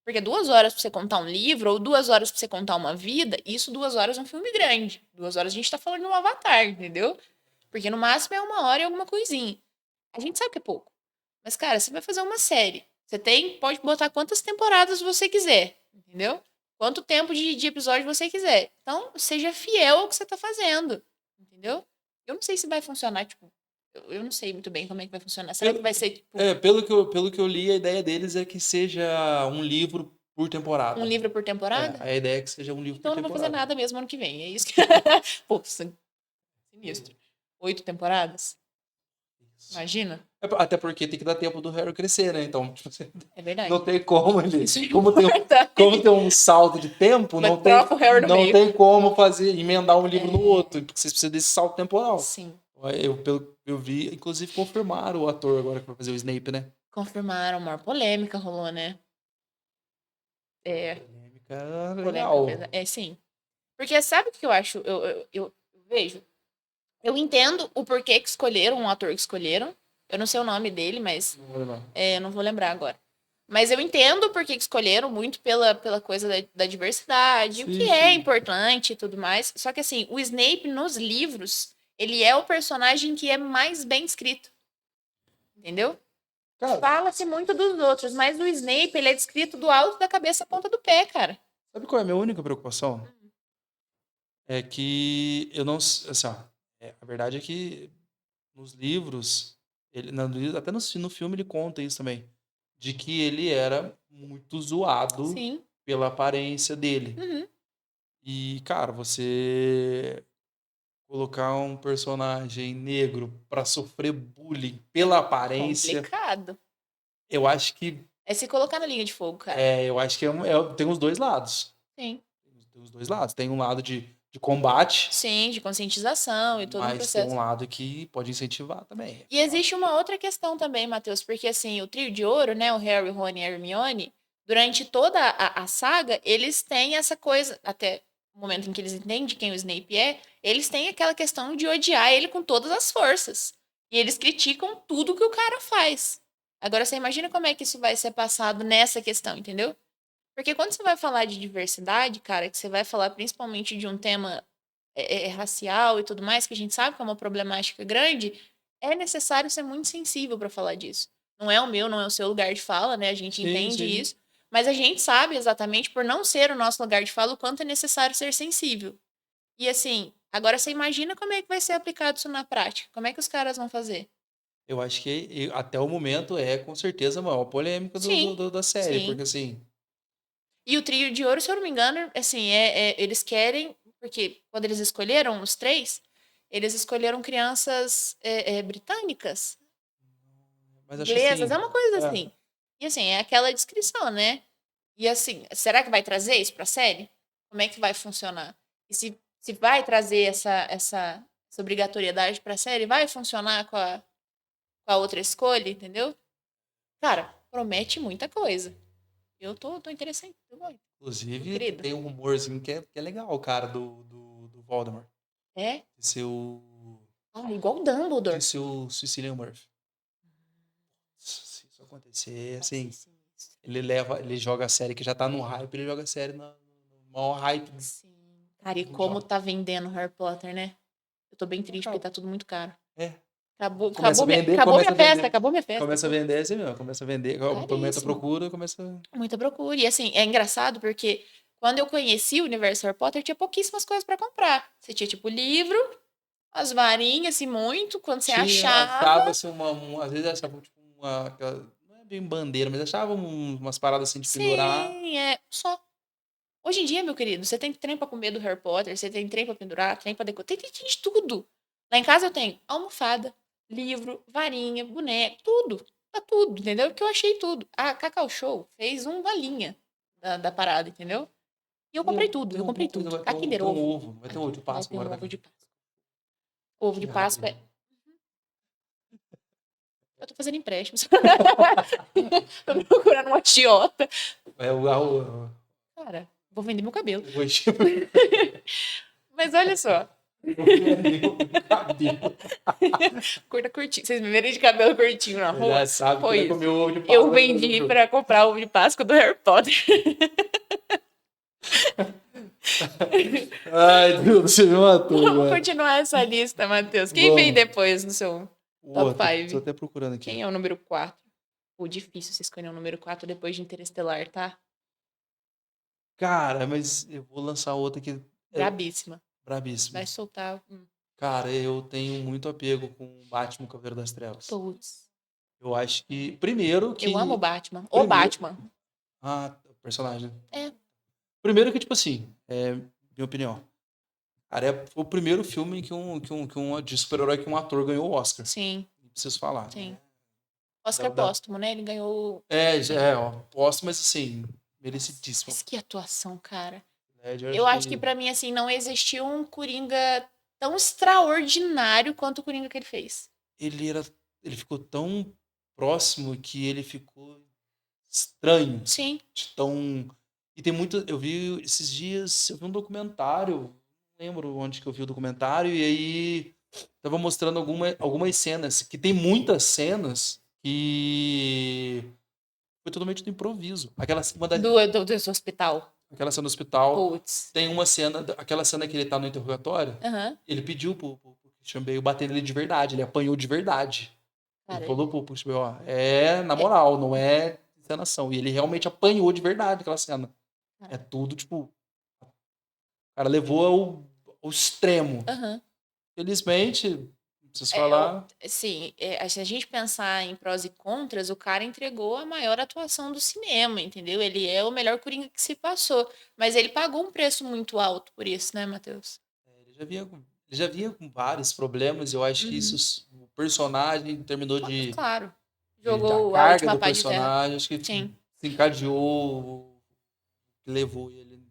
Porque 2 horas pra você contar um livro, ou 2 horas pra você contar uma vida, isso 2 horas é um filme grande. 2 horas a gente tá falando de um Avatar, entendeu? Porque no máximo é 1 hora e alguma coisinha. A gente sabe que é pouco. Mas, cara, você vai fazer uma série. Você pode botar quantas temporadas você quiser, entendeu? Quanto tempo de episódio você quiser. Então, seja fiel ao que você tá fazendo, entendeu? Eu não sei se vai funcionar, tipo, eu não sei muito bem como é que vai funcionar. Será que vai ser, tipo, Pelo que eu li, a ideia deles é que seja um livro por um temporada. livro por É, temporada? a ideia é que seja um livro Então por eu não vou fazer temporada. nada mesmo ano que vem. É isso que. Pô, sinistro. 8 temporadas? Isso. Imagina? Até porque tem que dar tempo do Harry crescer, né? Então, tipo, assim, É verdade. não tem como ele. Isso é Como tem, importante. como tem um salto de tempo, Mas não tem, troca o Harry no não meio. tem como fazer, emendar um livro no É. outro, porque vocês precisam desse salto temporal. Sim. Eu vi, inclusive, confirmaram o ator agora que vai fazer o Snape, né? Confirmaram, maior polêmica rolou, né? É, Polêmica polêmica legal. pesa. É, sim. Porque sabe o que eu acho? Eu vejo. Eu entendo o porquê que escolheram, um ator que escolheram. Eu não sei o nome dele, mas Não vou lembrar. eu não vou lembrar agora. Mas eu entendo por que escolheram, muito pela coisa da diversidade, o que Sim, é sim. importante e tudo mais. Só que assim, o Snape nos livros, ele é o personagem que é mais bem escrito. Entendeu? Cara, Fala-se muito dos outros, mas o Snape, ele é descrito do alto da cabeça à ponta do pé, cara. sabe qual é a minha única preocupação? É que eu não. Assim, ó, a verdade é que nos livros, até no filme ele conta isso também, de que ele era muito zoado Sim. pela aparência dele. Uhum. E, cara, você colocar um personagem negro pra sofrer bullying pela aparência, Complicado. eu acho que É se colocar na linha de fogo, cara. eu acho que tem os dois lados. Sim. Tem os dois lados. Tem um lado de combate, Sim, de conscientização e todo um mas tem um processo. lado que pode incentivar também. E existe uma outra questão também, Matheus, porque assim, o trio de ouro, né, o Harry, o Rony e a Hermione, durante toda a saga, eles têm essa coisa, até o momento em que eles entendem quem o Snape é, eles têm aquela questão de odiar ele com todas as forças. E eles criticam tudo que o cara faz. Agora você imagina como é que isso vai ser passado nessa questão, entendeu? Porque quando você vai falar de diversidade, cara, que você vai falar principalmente de um tema racial e tudo mais, que a gente sabe que é uma problemática grande, é necessário ser muito sensível para falar disso. Não é o meu, não é o seu lugar de fala, né? A gente Sim, entende sim. isso, mas a gente sabe exatamente, por não ser o nosso lugar de fala, o quanto é necessário ser sensível. E assim, agora você imagina como é que vai ser aplicado isso na prática? Como é que os caras vão fazer? Eu acho que até o momento é com certeza a maior polêmica Sim, da série, sim. porque assim, E o trio de ouro, se eu não me engano, assim, eles querem, porque quando eles escolheram os três, eles escolheram crianças britânicas, mas acho que inglesas, é assim, uma coisa é, assim. E assim, é aquela descrição, né? E assim, será que vai trazer isso pra série? Como é que vai funcionar? E se vai trazer essa obrigatoriedade pra série, vai funcionar com a outra escolha, entendeu? Cara, promete muita coisa. Eu tô interessante, tô muito, tô inclusive querida. tem um rumorzinho que é legal, cara, do Voldemort. É? De ser o, Igual o de Dumbledore. ser o Cillian Murphy. Se isso acontecer, Vai ser assim, sinistro. ele joga a série que já tá no hype, ele joga a série no maior hype Sim. Cara, e do como jogo. tá vendendo Harry Potter, né? Eu tô bem triste porque Acaba. tá tudo muito caro. É. Acabou, Começa a acabou, minha, vender, acabou começa minha a festa, vender. acabou minha festa. Começa a vender assim mesmo, começa a vender. Aumenta a Caríssimo. procura, começa. Muita procura. E assim, é engraçado porque quando eu conheci o universo Harry Potter, tinha pouquíssimas coisas pra comprar. Você tinha, tipo, livro, as varinhas, e muito. Quando você achava. Achava-se às vezes achava tipo não é bem bandeira, mas achava umas paradas assim de pendurar. Sim, só. Hoje em dia, meu querido, você tem trem pra comer do Harry Potter, você tem trem pra pendurar, trem pra decorar, tem de tudo. Lá em casa eu tenho almofada, livro, varinha, boneco, tudo. Tá tudo, entendeu? Porque eu achei tudo. A Cacau Show fez uma linha da parada, entendeu? E eu comprei tudo, Tem eu comprei alguma coisa, tudo. Tá Kinder ter um Ovo. ovo. Vai ter um ovo de Vai Páscoa ter agora um ovo também. de Páscoa. Ovo Que de raiva. Páscoa é. Eu tô fazendo empréstimos. Tô procurando uma tiota. É Cara, vou vender meu cabelo. o tipo Mas olha só. de cabelo. Curta curtinho. Vocês me verem de cabelo curtinho na Você rua? já sabe que Foi vai isso. comer o ovo de Páscoa. Eu vendi pra comprar ovo de Páscoa do Harry Potter. Ai, Deus, você me matou, Vamos velho. continuar essa lista, Matheus. Quem vem Vamos. depois no seu top Tô 5? até procurando aqui. Quem é o número 4? Pô, difícil você escolher o número 4 depois de Interestelar, tá? Cara, mas eu vou lançar outra aqui. Brabíssima. Brabíssimo. Vai soltar. Cara, eu tenho muito apego com Batman Cavaleiro das Trevas. Putz. Eu acho que, primeiro Eu amo o que... Batman. O Primeiro... Batman. O personagem. É. Primeiro que, tipo assim, minha opinião. Cara, foi o primeiro filme de super-herói que um ator ganhou o Oscar. Sim, Não preciso falar. sim. Oscar póstumo, né? Ele ganhou. Ó, posso, mas assim, merecidíssimo. Mas que atuação, cara. Eu Eu acho que pra mim, assim, não existiu um Coringa tão extraordinário quanto o Coringa que ele fez. ele ficou tão próximo que ele ficou estranho. Sim. Tão... E tem muito. Eu vi esses dias, eu vi um documentário, não lembro onde que eu vi o documentário, e aí tava mostrando algumas cenas, que tem muitas cenas que foi totalmente do improviso. Do hospital. Aquela cena do hospital, Putz. tem uma cena, aquela cena que ele tá no interrogatório, Aham. ele pediu pro Christian Bale bater nele de verdade, ele apanhou de verdade. Ele Cara, falou pro Christian Bale, ó, na moral, não é encenação. E ele realmente apanhou de verdade aquela cena. É tudo, tipo, o cara levou ao extremo. Aham. Felizmente, não preciso falar. Sim, se a gente pensar em prós e contras, o cara entregou a maior atuação do cinema, entendeu? Ele é o melhor Coringa que se passou. Mas ele pagou um preço muito alto por isso, né, Matheus? Ele já vinha com vários problemas, eu acho que isso, o personagem terminou Claro. a Jogou a carga última do pá de terra. personagem, acho que Sim. se encadeou, que levou ele.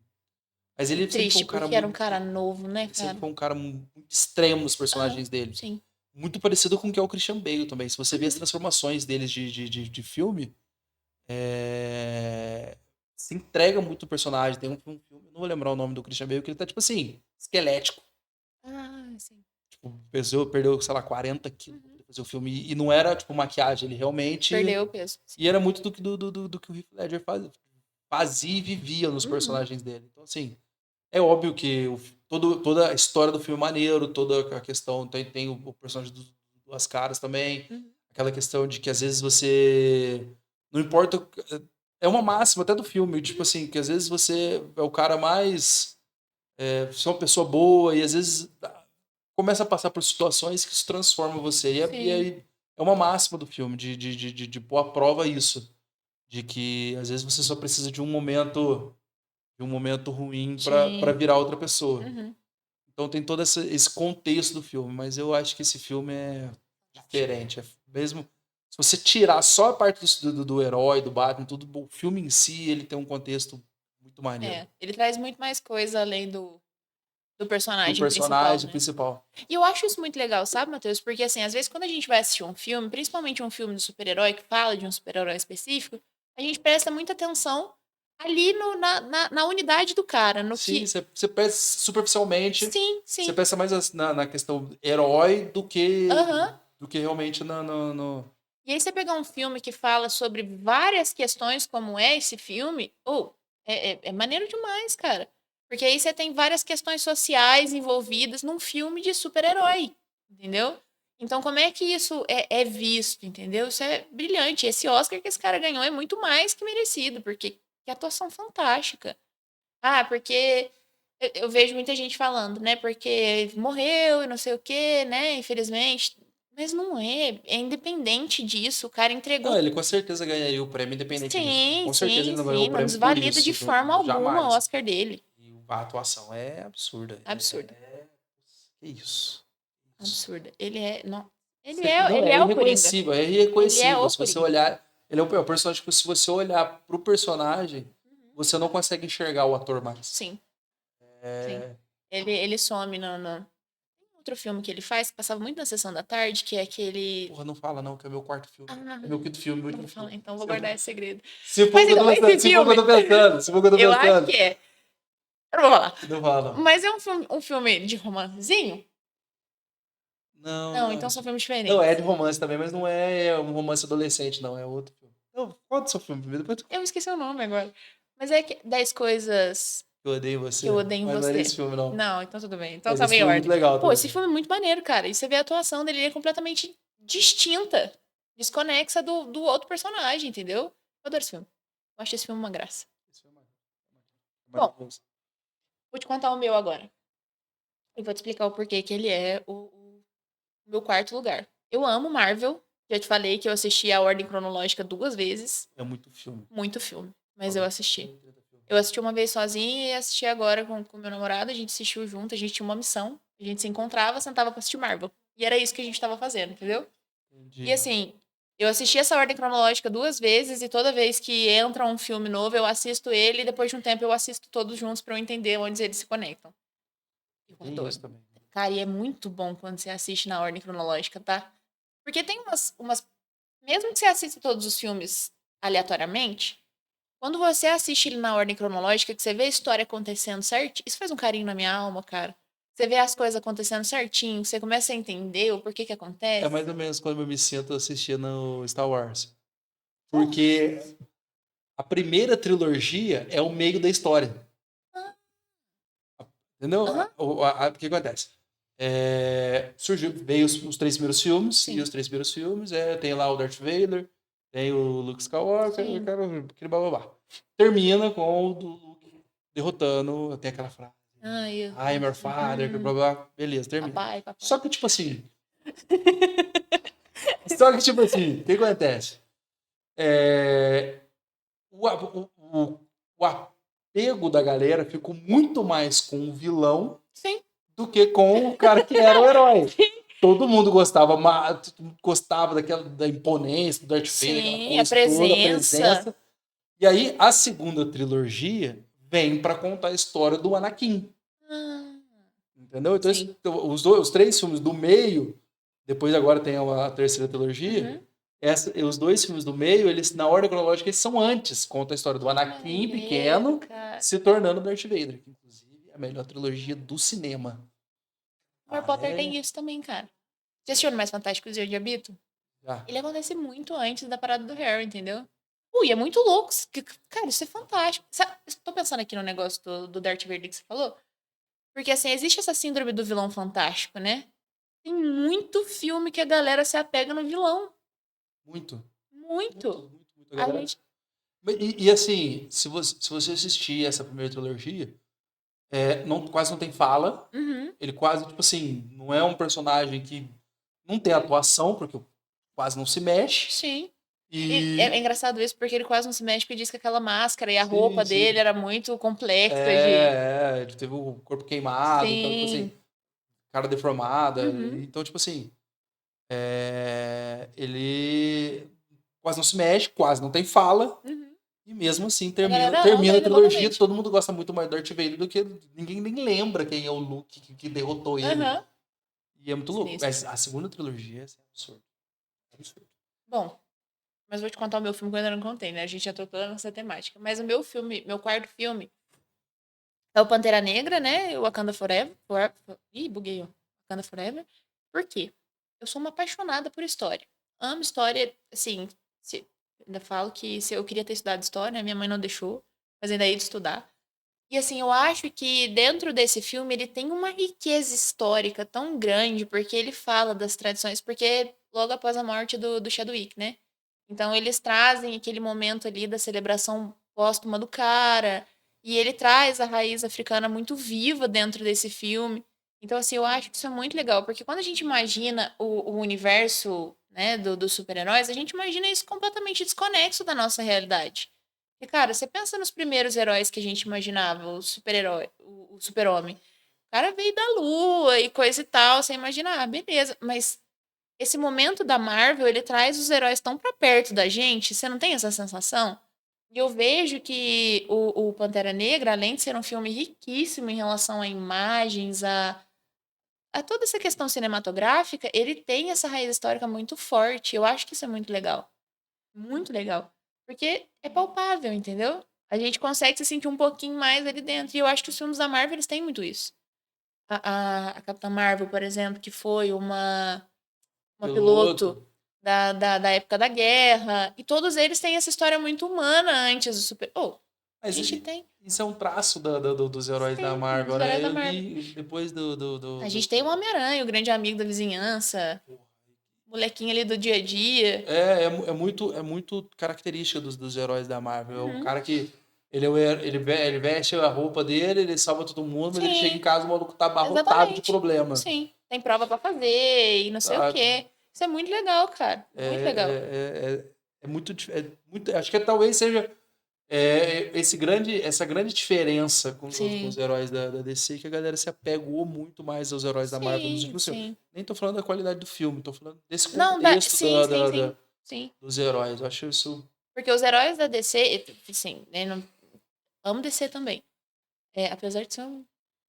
Mas ele sempre foi Triste, um cara porque era um muito. cara novo, né, Ele sempre cara? foi um cara muito extremo nos personagens dele. Sim. Muito parecido com o que é o Christian Bale também. Se você vê as Uhum. transformações deles de filme, se entrega muito o personagem. Tem um filme, não vou lembrar o nome do Christian Bale, que ele tá, tipo assim, esquelético. Sim. Tipo, perdeu, sei lá, 40 quilos pra fazer o filme. E não era, tipo, maquiagem. Ele realmente... Perdeu o peso. E era muito do que o Heath Ledger fazia e vivia nos Uhum. personagens dele. Então, assim, é óbvio que toda a história do filme é maneiro, toda a questão... Tem o personagem dos Duas Caras também. Uhum. Aquela questão de que, às vezes, você... Não importa... É uma máxima até do filme, tipo assim, que às vezes você é o cara mais... Você é uma pessoa boa e, às vezes, começa a passar por situações que isso transforma você. E aí é uma máxima do filme, de pôr à prova isso. De que, às vezes, você só precisa de um momento ruim para Sim. virar outra pessoa. Uhum. Então tem todo esse contexto do filme, mas eu acho que esse filme é diferente. Mesmo se você tirar só a parte do herói, do Batman, tudo, o filme em si, ele tem um contexto muito maneiro. Ele traz muito mais coisa além do Do personagem principal, personagem né? principal. E eu acho isso muito legal, sabe, Matheus? Porque, assim, às vezes quando a gente vai assistir um filme, principalmente um filme de super-herói que fala de um super-herói específico, a gente presta muita atenção ali na unidade do cara, no Sim, que... você pensa superficialmente, Sim, você sim. pensa mais na questão herói do que, Aham. do que realmente no... E aí você pegar um filme que fala sobre várias questões, como é esse filme, é maneiro demais, cara. Porque aí você tem várias questões sociais envolvidas num filme de super-herói, entendeu? Então, como é que isso é visto, entendeu? Isso é brilhante. Esse Oscar que esse cara ganhou é muito mais que merecido, porque que atuação fantástica. Porque eu vejo muita gente falando, né? Porque morreu e não sei o quê, né? Infelizmente. Mas não é. É independente disso. O cara Não, entregou. ele com certeza ganharia o prêmio independente disso. Sim, Com certeza sim, ele não ganhou sim. o Não prêmio por desvalida de isso. forma alguma o Jamais. Oscar dele. E a atuação é absurda. Absurdo. Que isso. Absurda. Ele é. Não, Não, ele é é o Coringa. irreconhecível, é Ele é irreconhecível. o Se você Coringa. olhar, ele é o personagem que, se você olhar pro personagem, você não consegue enxergar o ator mais. Sim, sim. Ele some no outro filme que ele faz, que passava muito na sessão da tarde, que é aquele. Porra, não fala não, que é meu quarto filme. É meu quinto filme, meu Não vou último falar, filme. então vou guardar esse segredo. Se for o Mas que eu tô então, pensando, esse se for o que eu filme, tô pensando, se for o que eu tô eu acho pensando. que é. Eu não vou falar. Não fala. Mas é um filme de romancezinho? Não, Não, não então é. são filmes Não, é diferentes. de romance também, mas não é um romance adolescente, não. É outro filme. Não, conta o seu filme primeiro, depois Eu esqueci o nome agora. Mas é 10 coisas eu odeio que eu você. odeio em Mas não era esse você. filme, não. Não, então tudo bem. Então Mas tá esse meio filme é muito ordem. legal Pô, esse também. filme é muito maneiro, cara. E você vê a atuação dele, ele é completamente distinta. Desconexa do outro personagem, entendeu? Eu adoro esse filme. Eu acho esse filme uma graça. Esse filme é Bom, maravilhoso. vou te contar o meu agora. E vou te explicar o porquê que ele é o meu quarto lugar. Eu amo Marvel. Já te falei que eu assisti a ordem cronológica 2 vezes. É muito filme. Muito filme. Mas eu assisti. Eu assisti uma vez sozinha e assisti agora com meu namorado. A gente assistiu junto, a gente tinha uma missão. A gente se encontrava, sentava pra assistir Marvel. E era isso que a gente tava fazendo, entendeu? E Entendi. assim, Eu assisti essa ordem cronológica 2 vezes e toda vez que entra um filme novo, eu assisto ele e depois de um tempo eu assisto todos juntos pra eu entender onde eles se conectam. Eu Tem adoro. isso também. Cara, e é muito bom quando você assiste na ordem cronológica, tá? Porque tem umas... Mesmo que você assista todos os filmes aleatoriamente, quando você assiste ele na ordem cronológica, que você vê a história acontecendo certo, isso faz um carinho na minha alma, cara. Você vê as coisas acontecendo certinho, você começa a entender o porquê que É acontece. mais ou menos quando eu me sinto assistindo Star Wars. Pô, Porque a primeira trilogia é o meio da história. ah, Entendeu? aham, O que acontece? Veio os 3 primeiros filmes, e sim, os 3 primeiros filmes tem lá o Darth Vader, tem o Luke Skywalker, sim. aquele blá blá blá. Termina com o do Luke derrotando, tem aquela frase, Ai, I am your father, blá uhum, blá, beleza, termina. papai, papai. Só que tipo assim, o que acontece? É, o apego da galera ficou muito mais com o vilão Sim, do que com o cara que era o herói. Todo mundo gostava da imponência do Darth Vader, aquela sim, a coisa toda, a presença. presença. E aí, a segunda trilogia vem para contar a história do Anakin. Ah, Entendeu? Então, sim. os 3 filmes do meio, depois agora tem a terceira trilogia, Uhum. os 2 filmes do meio, eles, na ordem cronológica, eles são antes. Conta a história do Que Anakin maneiro, pequeno cara. se tornando Darth Vader, que inclusive é a melhor trilogia do cinema. O Harry Ah, Potter tem isso também, cara. Você assistiu Mais Fantásticos e Onde Habito? já. Ele acontece muito antes da parada do Harry, entendeu? Ui, é muito louco. Cara, isso é fantástico. Sabe, tô pensando aqui no negócio do Darth Vader que você falou. Porque, assim, existe essa síndrome do vilão fantástico, né? Tem muito filme que a galera se apega no vilão. Muito. Muito. Muito, A galera. gente. E assim, se você assistir essa primeira trilogia, quase não tem fala. Uhum, Ele quase, tipo assim, não é um personagem que não tem atuação, porque quase não se mexe. sim. E é E. engraçado isso porque ele quase não se mexe porque diz que aquela máscara e a Sim, roupa dele sim. era muito complexa de. Ele teve o corpo queimado, então, tipo assim, Sim. cara deformada. Uhum, Então, tipo assim, ele quase não se mexe, quase não tem fala. uhum. E mesmo assim, A termina, galera ama termina a ele trilogia, loucamente. todo mundo gosta muito mais do Darth Vader do que ninguém nem lembra quem é o Luke que derrotou ele. Aham. E é muito louco. Sinistro. Mas a segunda trilogia é absurdo. É absurdo. Bom, mas vou te contar o meu filme que eu ainda não contei, né? A gente já trocou nessa temática. Mas o meu filme, meu quarto filme, é o Pantera Negra, né? O Wakanda Forever. Ih, buguei, ó. Wakanda Forever. Por quê? Eu sou uma apaixonada por história. Amo história, assim, ainda falo que se eu queria ter estudado história, né? Minha mãe não deixou, mas ainda ia de estudar. E assim, eu acho que dentro desse filme ele tem uma riqueza histórica tão grande, porque ele fala das tradições, porque logo após a morte do Chadwick, né? Então eles trazem aquele momento ali da celebração póstuma do cara, e ele traz a raiz africana muito viva dentro desse filme. Então, assim, eu acho que isso é muito legal, porque quando a gente imagina o universo, né, dos super-heróis, a gente imagina isso completamente desconexo da nossa realidade. E, cara, você pensa nos primeiros heróis que a gente imaginava, o super-herói, o super-homem. O cara veio da lua e coisa e tal, você imagina, ah, beleza, mas esse momento da Marvel, ele traz os heróis tão pra perto da gente, você não tem essa sensação? E eu vejo que o Pantera Negra, além de ser um filme riquíssimo em relação a imagens, a toda essa questão cinematográfica, ele tem essa raiz histórica muito forte. Eu acho que isso é muito legal. Muito legal. Porque é palpável, entendeu? A gente consegue se sentir um pouquinho mais ali dentro. E eu acho que os filmes da Marvel, eles têm muito isso. A Capitã Marvel, por exemplo, que foi uma Piloto. piloto da época da guerra. E todos eles têm essa história muito humana antes do super. Oh, a Mas gente tem. isso é um traço dos heróis da Sim, Marvel, dos heróis né? da Eu Marvel. li depois A gente tem o Homem-Aranha, o grande amigo da vizinhança. Molequinho ali do dia a dia. é muito característica dos heróis da Marvel. É o Uhum. cara que ele veste a roupa dele, ele salva todo mundo, mas ele chega em Sim, casa, o maluco tá abarrotado de exatamente. problema. Sim. Tem prova pra fazer e não sei o Tá? quê. Isso é muito legal, cara. Muito legal. É muito. Acho que talvez seja essa grande diferença com os Sim. heróis da DC, que a galera se apegou muito mais aos heróis da Marvel nos Sim, últimos filmes. sim. Nem tô falando da qualidade do filme, tô falando desse Não, contexto sim, sim, sim. sim. dos heróis. Eu acho isso... Porque os heróis da DC, assim, né, amo DC também. Apesar de ser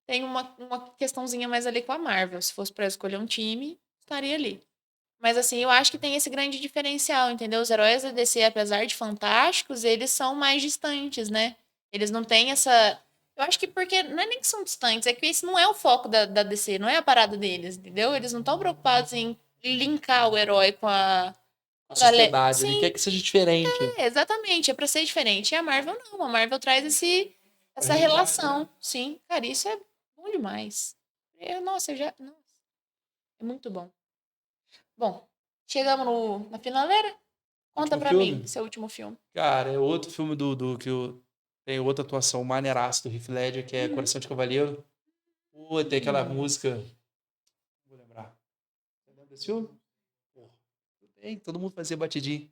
tem uma questãozinha mais ali com a Marvel. Se fosse pra escolher um time, estaria ali. Mas assim, eu acho que tem esse grande diferencial, entendeu? Os heróis da DC, apesar de fantásticos, eles são mais distantes, né? Eles não têm essa. Eu acho que porque não é nem que são distantes, é que esse não é o foco da DC, não é a parada deles, entendeu? Eles não estão preocupados em linkar o herói com a. A sociedade, ele Sim, quer que seja diferente. exatamente, é pra ser diferente. E a Marvel não, a Marvel traz essa relação. Sim, cara, isso é bom demais. Nossa, nossa, é muito bom. Bom, chegamos na finaleira? Conta Último pra mim, filme? seu último filme. Cara, é outro filme tem outra atuação maneiraça do Heath Ledger, que é Coração de Cavaleiro. Pô, tem aquela música... Não vou lembrar. Você lembra desse filme? Pô, todo mundo fazia batidinho.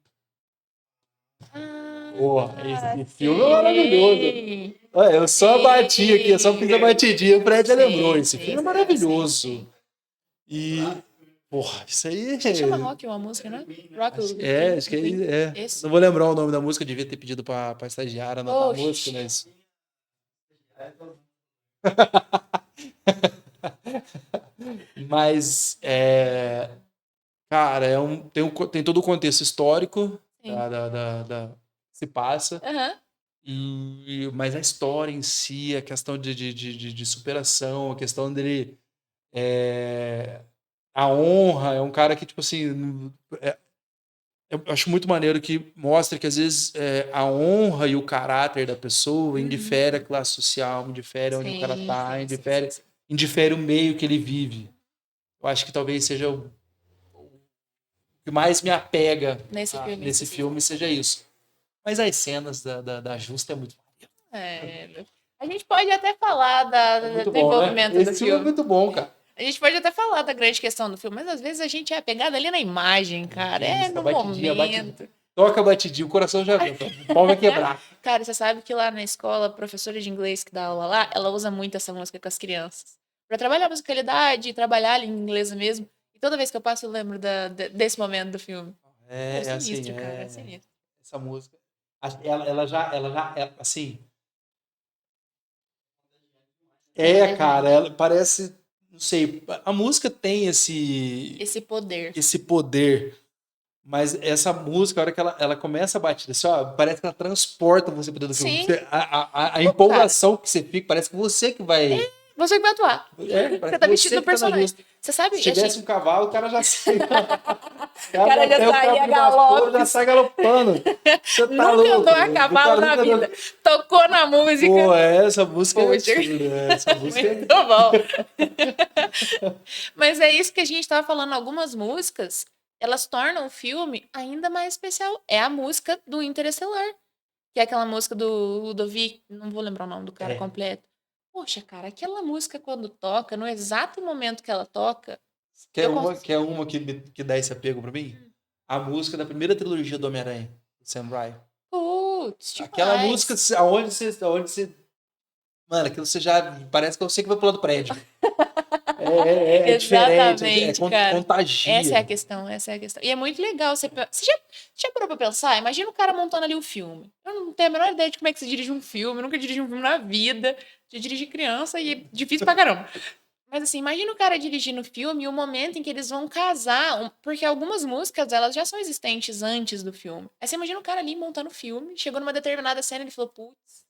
Porra, esse filme é maravilhoso. Olha, eu só bati aqui, eu só fiz a batidinha, o Fred já lembrou. Esse filme é maravilhoso. E, porra, isso aí... Chama Rock uma música, né? Rock acho que é. Esse. Não vou lembrar o nome da música, devia ter pedido pra estagiária anotar a música, mas... Mas, cara, tem todo o contexto histórico se passa, mas a história em si, a questão de superação, a questão dele... a honra, é um cara que, tipo assim... eu acho muito maneiro que mostra que, às vezes, a honra e o caráter da pessoa indifere a classe social, indifere onde o cara tá, indifere o meio que ele vive. Eu acho que talvez seja o que mais me apega nesse filme seja isso. Mas as cenas da Justa é muito maneiro. A gente pode até falar do envolvimento do filme. Esse filme é muito bom, cara. A gente pode até falar da grande questão do filme, mas às vezes a gente é apegado ali na imagem, cara. No momento. Toca a batidinha, o coração já vem. O pau vai quebrar. Cara, você sabe que lá na escola, a professora de inglês que dá aula lá, ela usa muito essa música com as crianças. Pra trabalhar a musicalidade, trabalhar ali em inglês mesmo. E toda vez que eu passo, eu lembro desse momento do filme. Sinistro, cara. É sinistro. Essa música. Assim. Cara, ela parece. Não sei. A música tem esse poder. Mas essa música, a hora que ela começa a bater, assim, parece que ela transporta você para dentro do filme. A empolgação que você fica, parece que você que vai. Você que vai atuar. Você tá vestido do personagem. Você sabe? Se tivesse um cavalo, o cara já sai. O cara já saía galope. Já sai galopando. Você tá nunca louco, andou a cavalo na vida. Tocou na música. Pô, essa música é absurda. Essa música muito bom. Mas é isso que a gente tava falando. Algumas músicas, elas tornam o filme ainda mais especial. É a música do Interestelar. Que é aquela música do Ludovic. Não vou lembrar o nome do cara completo. Poxa, cara, aquela música quando toca, no exato momento que ela toca... Quer uma que dá esse apego pra mim? A música da primeira trilogia do Homem-Aranha, Sam Raimi. Putz, aquela música aonde você... Mano, aquilo você já... Parece que eu sei que vai pular do prédio. É diferente, contagia. Essa é a questão. E é muito legal. Você já parou pra pensar? Imagina o cara montando ali o filme. Eu não tenho a menor ideia de como é que se dirige um filme. Eu nunca dirigi um filme na vida. Já dirigi criança e é difícil pra caramba. Mas assim, imagina o cara dirigindo o filme e o momento em que eles vão casar. Porque algumas músicas, elas já são existentes antes do filme. Aí você imagina o cara ali montando o filme. Chegou numa determinada cena e ele falou, putz,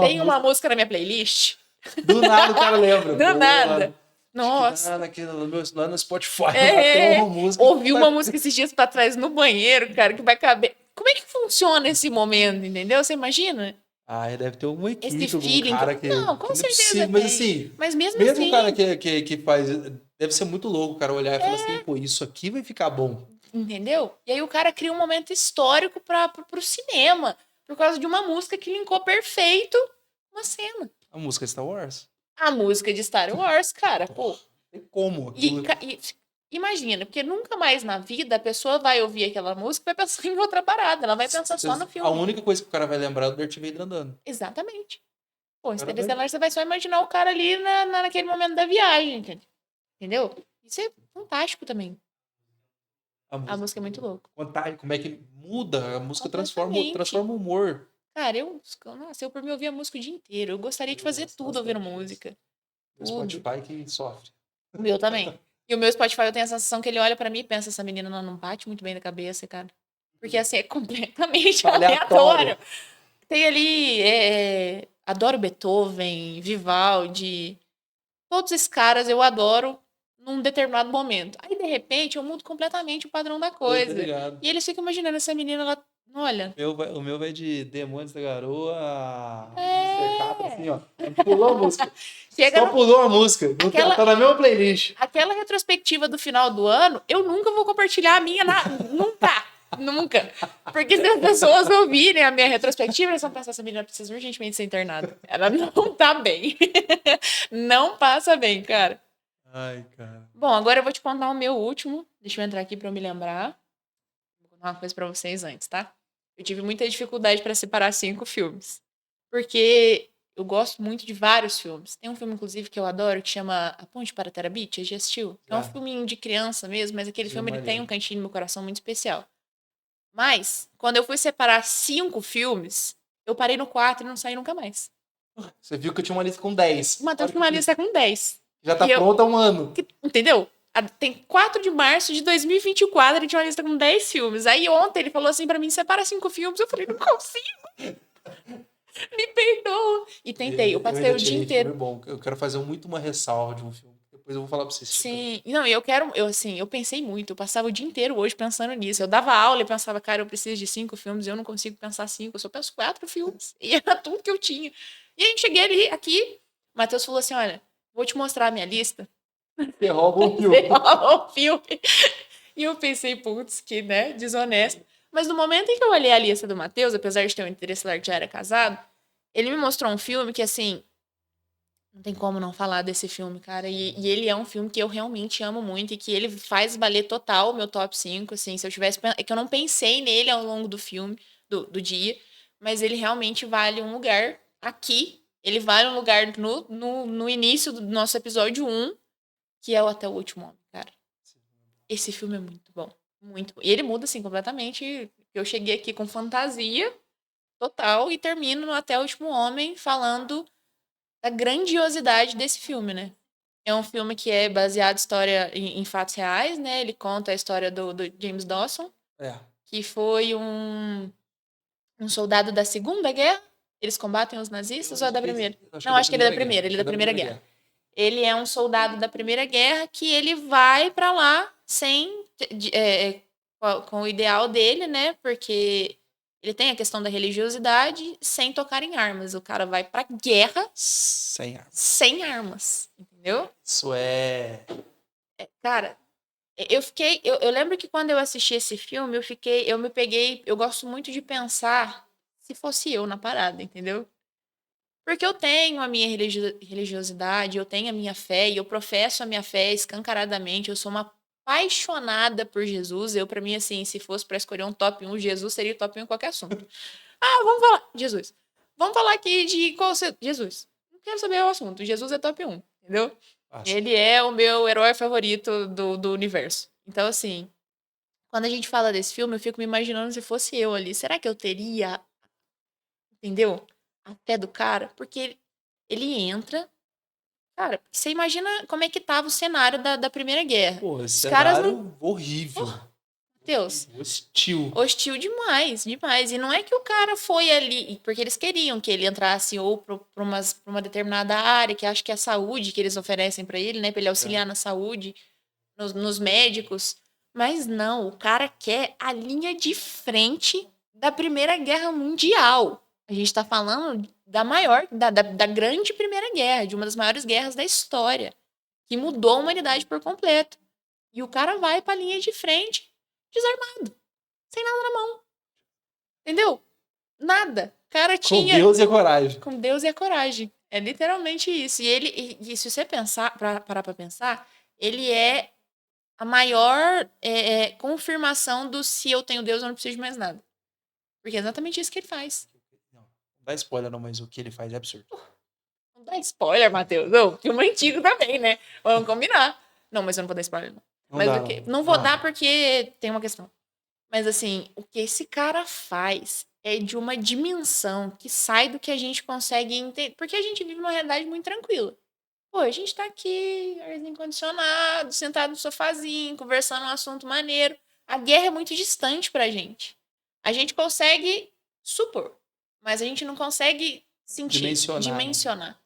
tem uma música na minha playlist. Do nada o cara lembra. Do nada. Nossa. Lá no Spotify. Tem uma música. Ouvi uma música esses dias pra trás no banheiro, cara, que vai caber. Como é que funciona esse momento, entendeu? Você imagina? Deve ter uma equipe, esse feeling. Cara que... Não, com certeza. Mas assim... Mas mesmo assim... o cara que faz... Deve ser muito louco o cara olhar e falar assim, pô, isso aqui vai ficar bom. Entendeu? E aí o cara cria um momento histórico pro cinema. Por causa de uma música que linkou perfeito uma cena. A música de Star Wars? A música de Star Wars, cara, pô. Tem como. Imagina, porque nunca mais na vida a pessoa vai ouvir aquela música e vai pensar em outra parada. Ela vai pensar só no filme. A única coisa que o cara vai lembrar é do Darth Vader andando. Exatamente. Pô, Interestelar, você vai só imaginar o cara ali naquele momento da viagem, entendeu? Isso é fantástico também. A música é muito louca. Como é que muda? A música Completamente. transforma o humor. Cara, eu por mim ouvia música o dia inteiro. Eu gostaria de fazer gosto tudo ouvindo bastante música. O Spotify que sofre. O meu também. E o meu Spotify, eu tenho a sensação que ele olha pra mim e pensa, essa menina não bate muito bem da cabeça, cara. Porque assim, é completamente aleatório. Tem ali, adoro Beethoven, Vivaldi, todos esses caras eu adoro num determinado momento. Aí, de repente, eu mudo completamente o padrão da coisa. E eles ficam imaginando essa menina, ela, olha... O meu vai de Demônios da Garoa a... É. assim, ó. Pulou a música. Chega Pulou a música. Tá na mesma playlist. Aquela retrospectiva do final do ano, eu nunca vou compartilhar a minha, nunca. Nunca. Porque se as pessoas ouvirem a minha retrospectiva, eles vão pensar, essa menina precisa urgentemente ser internada. Ela não tá bem. Não passa bem, cara. Ai, cara. Bom, agora eu vou te contar o meu último. Deixa eu entrar aqui pra eu me lembrar. Vou contar uma coisa pra vocês antes, tá? Eu tive muita dificuldade pra separar 5 filmes. Porque eu gosto muito de vários filmes. Tem um filme, inclusive, que eu adoro, que chama A Ponte para Terabithia. Já assistiu? É um filminho de criança mesmo, mas aquele filme ele tem um cantinho no meu coração muito especial. Mas, quando eu fui separar 5 filmes, eu parei no 4 e não saí nunca mais. Você viu que eu tinha uma lista com 10. O Matheus tinha uma lista com 10. Já tá pronta há um ano. Entendeu? Tem 4 de março de 2024, ele tinha uma lista com 10 filmes. Aí ontem ele falou assim pra mim, separa 5 filmes. Eu falei, não consigo. Me perdoa. E tentei, eu passei o dia inteiro. Filme bom. Eu quero fazer muito uma ressalva de um filme. Depois eu vou falar pra vocês. Sim, não, eu pensei muito, eu passava o dia inteiro hoje pensando nisso. Eu dava aula e pensava, cara, eu preciso de 5 filmes, eu não consigo pensar 5, eu só penso 4 filmes. E era tudo que eu tinha. E aí cheguei ali, aqui, o Matheus falou assim, olha, vou te mostrar a minha lista. Você rouba um filme. Você rouba um filme. E eu pensei, putz, que, né, desonesto. Mas no momento em que eu olhei a lista do Matheus, apesar de ter um interesse que já era casado, ele me mostrou um filme que, assim, não tem como não falar desse filme, cara. E ele é um filme que eu realmente amo muito e que ele faz valer total o meu top 5, assim. Se eu tivesse... É que eu não pensei nele ao longo do filme, do dia, mas ele realmente vale um lugar aqui. Ele vale um lugar no início do nosso episódio 1, que é o Até o Último Homem, cara. Esse filme é muito bom. Muito bom. E ele muda, assim, completamente. Eu cheguei aqui com fantasia total e termino no Até o Último Homem falando da grandiosidade desse filme, né? É um filme que é baseado em fatos reais, né? Ele conta a história do James Dawson, que foi um soldado da Segunda Guerra. Eles combatem os nazistas ou é da Primeira? Não, acho que ele é da Primeira. Ele é da Primeira Guerra. Ele é um soldado da Primeira Guerra que ele vai pra lá com o ideal dele, né? Porque ele tem a questão da religiosidade sem tocar em armas. O cara vai pra guerra sem armas. Entendeu? Isso é... Cara, eu lembro que quando eu assisti esse filme, eu gosto muito de pensar se fosse eu na parada, entendeu? Porque eu tenho a minha religiosidade, eu tenho a minha fé e eu professo a minha fé escancaradamente. Eu sou uma apaixonada por Jesus. Pra mim, assim, se fosse pra escolher um top 1, Jesus seria o top 1 em qualquer assunto. Vamos falar. Jesus. Vamos falar aqui de qual Jesus. Não quero saber o assunto. Jesus é top 1, entendeu? Ele é o meu herói favorito do universo. Então, assim, quando a gente fala desse filme, eu fico me imaginando se fosse eu ali. Será que eu teria, entendeu? A fé do cara? Porque ele entra... Cara, você imagina como é que tava o cenário da Primeira Guerra. Pô, esse cenário horrível. Deus. Hostil demais, demais. E não é que o cara foi ali... Porque eles queriam que ele entrasse ou pra uma determinada área, que acho que é a saúde que eles oferecem pra ele, né? Pra ele auxiliar na saúde, nos médicos. Mas não, o cara quer a linha de frente da Primeira Guerra Mundial. A gente tá falando da grande Primeira Guerra, de uma das maiores guerras da história, que mudou a humanidade por completo. E o cara vai pra linha de frente, desarmado, sem nada na mão. Entendeu? Nada. O cara tinha... Com Deus e a coragem. Com Deus e a coragem. É literalmente isso. E se você parar pra pensar, ele é a maior confirmação do se eu tenho Deus, eu não preciso de mais nada. Porque é exatamente isso que ele faz. Não dá spoiler não, mas o que ele faz é absurdo. Não dá spoiler, Matheus. Filme antigo também, né? Vamos combinar. Não, mas eu não vou dar spoiler, não. Mas dá, o que... Não vou dar porque tem uma questão. Mas assim, o que esse cara faz é de uma dimensão que sai do que a gente consegue entender. Porque a gente vive numa realidade muito tranquila. Pô, a gente tá aqui, arzinho condicionado, sentado no sofazinho, conversando um assunto maneiro. A guerra é muito distante pra gente. A gente consegue supor, mas a gente não consegue sentir, dimensionar.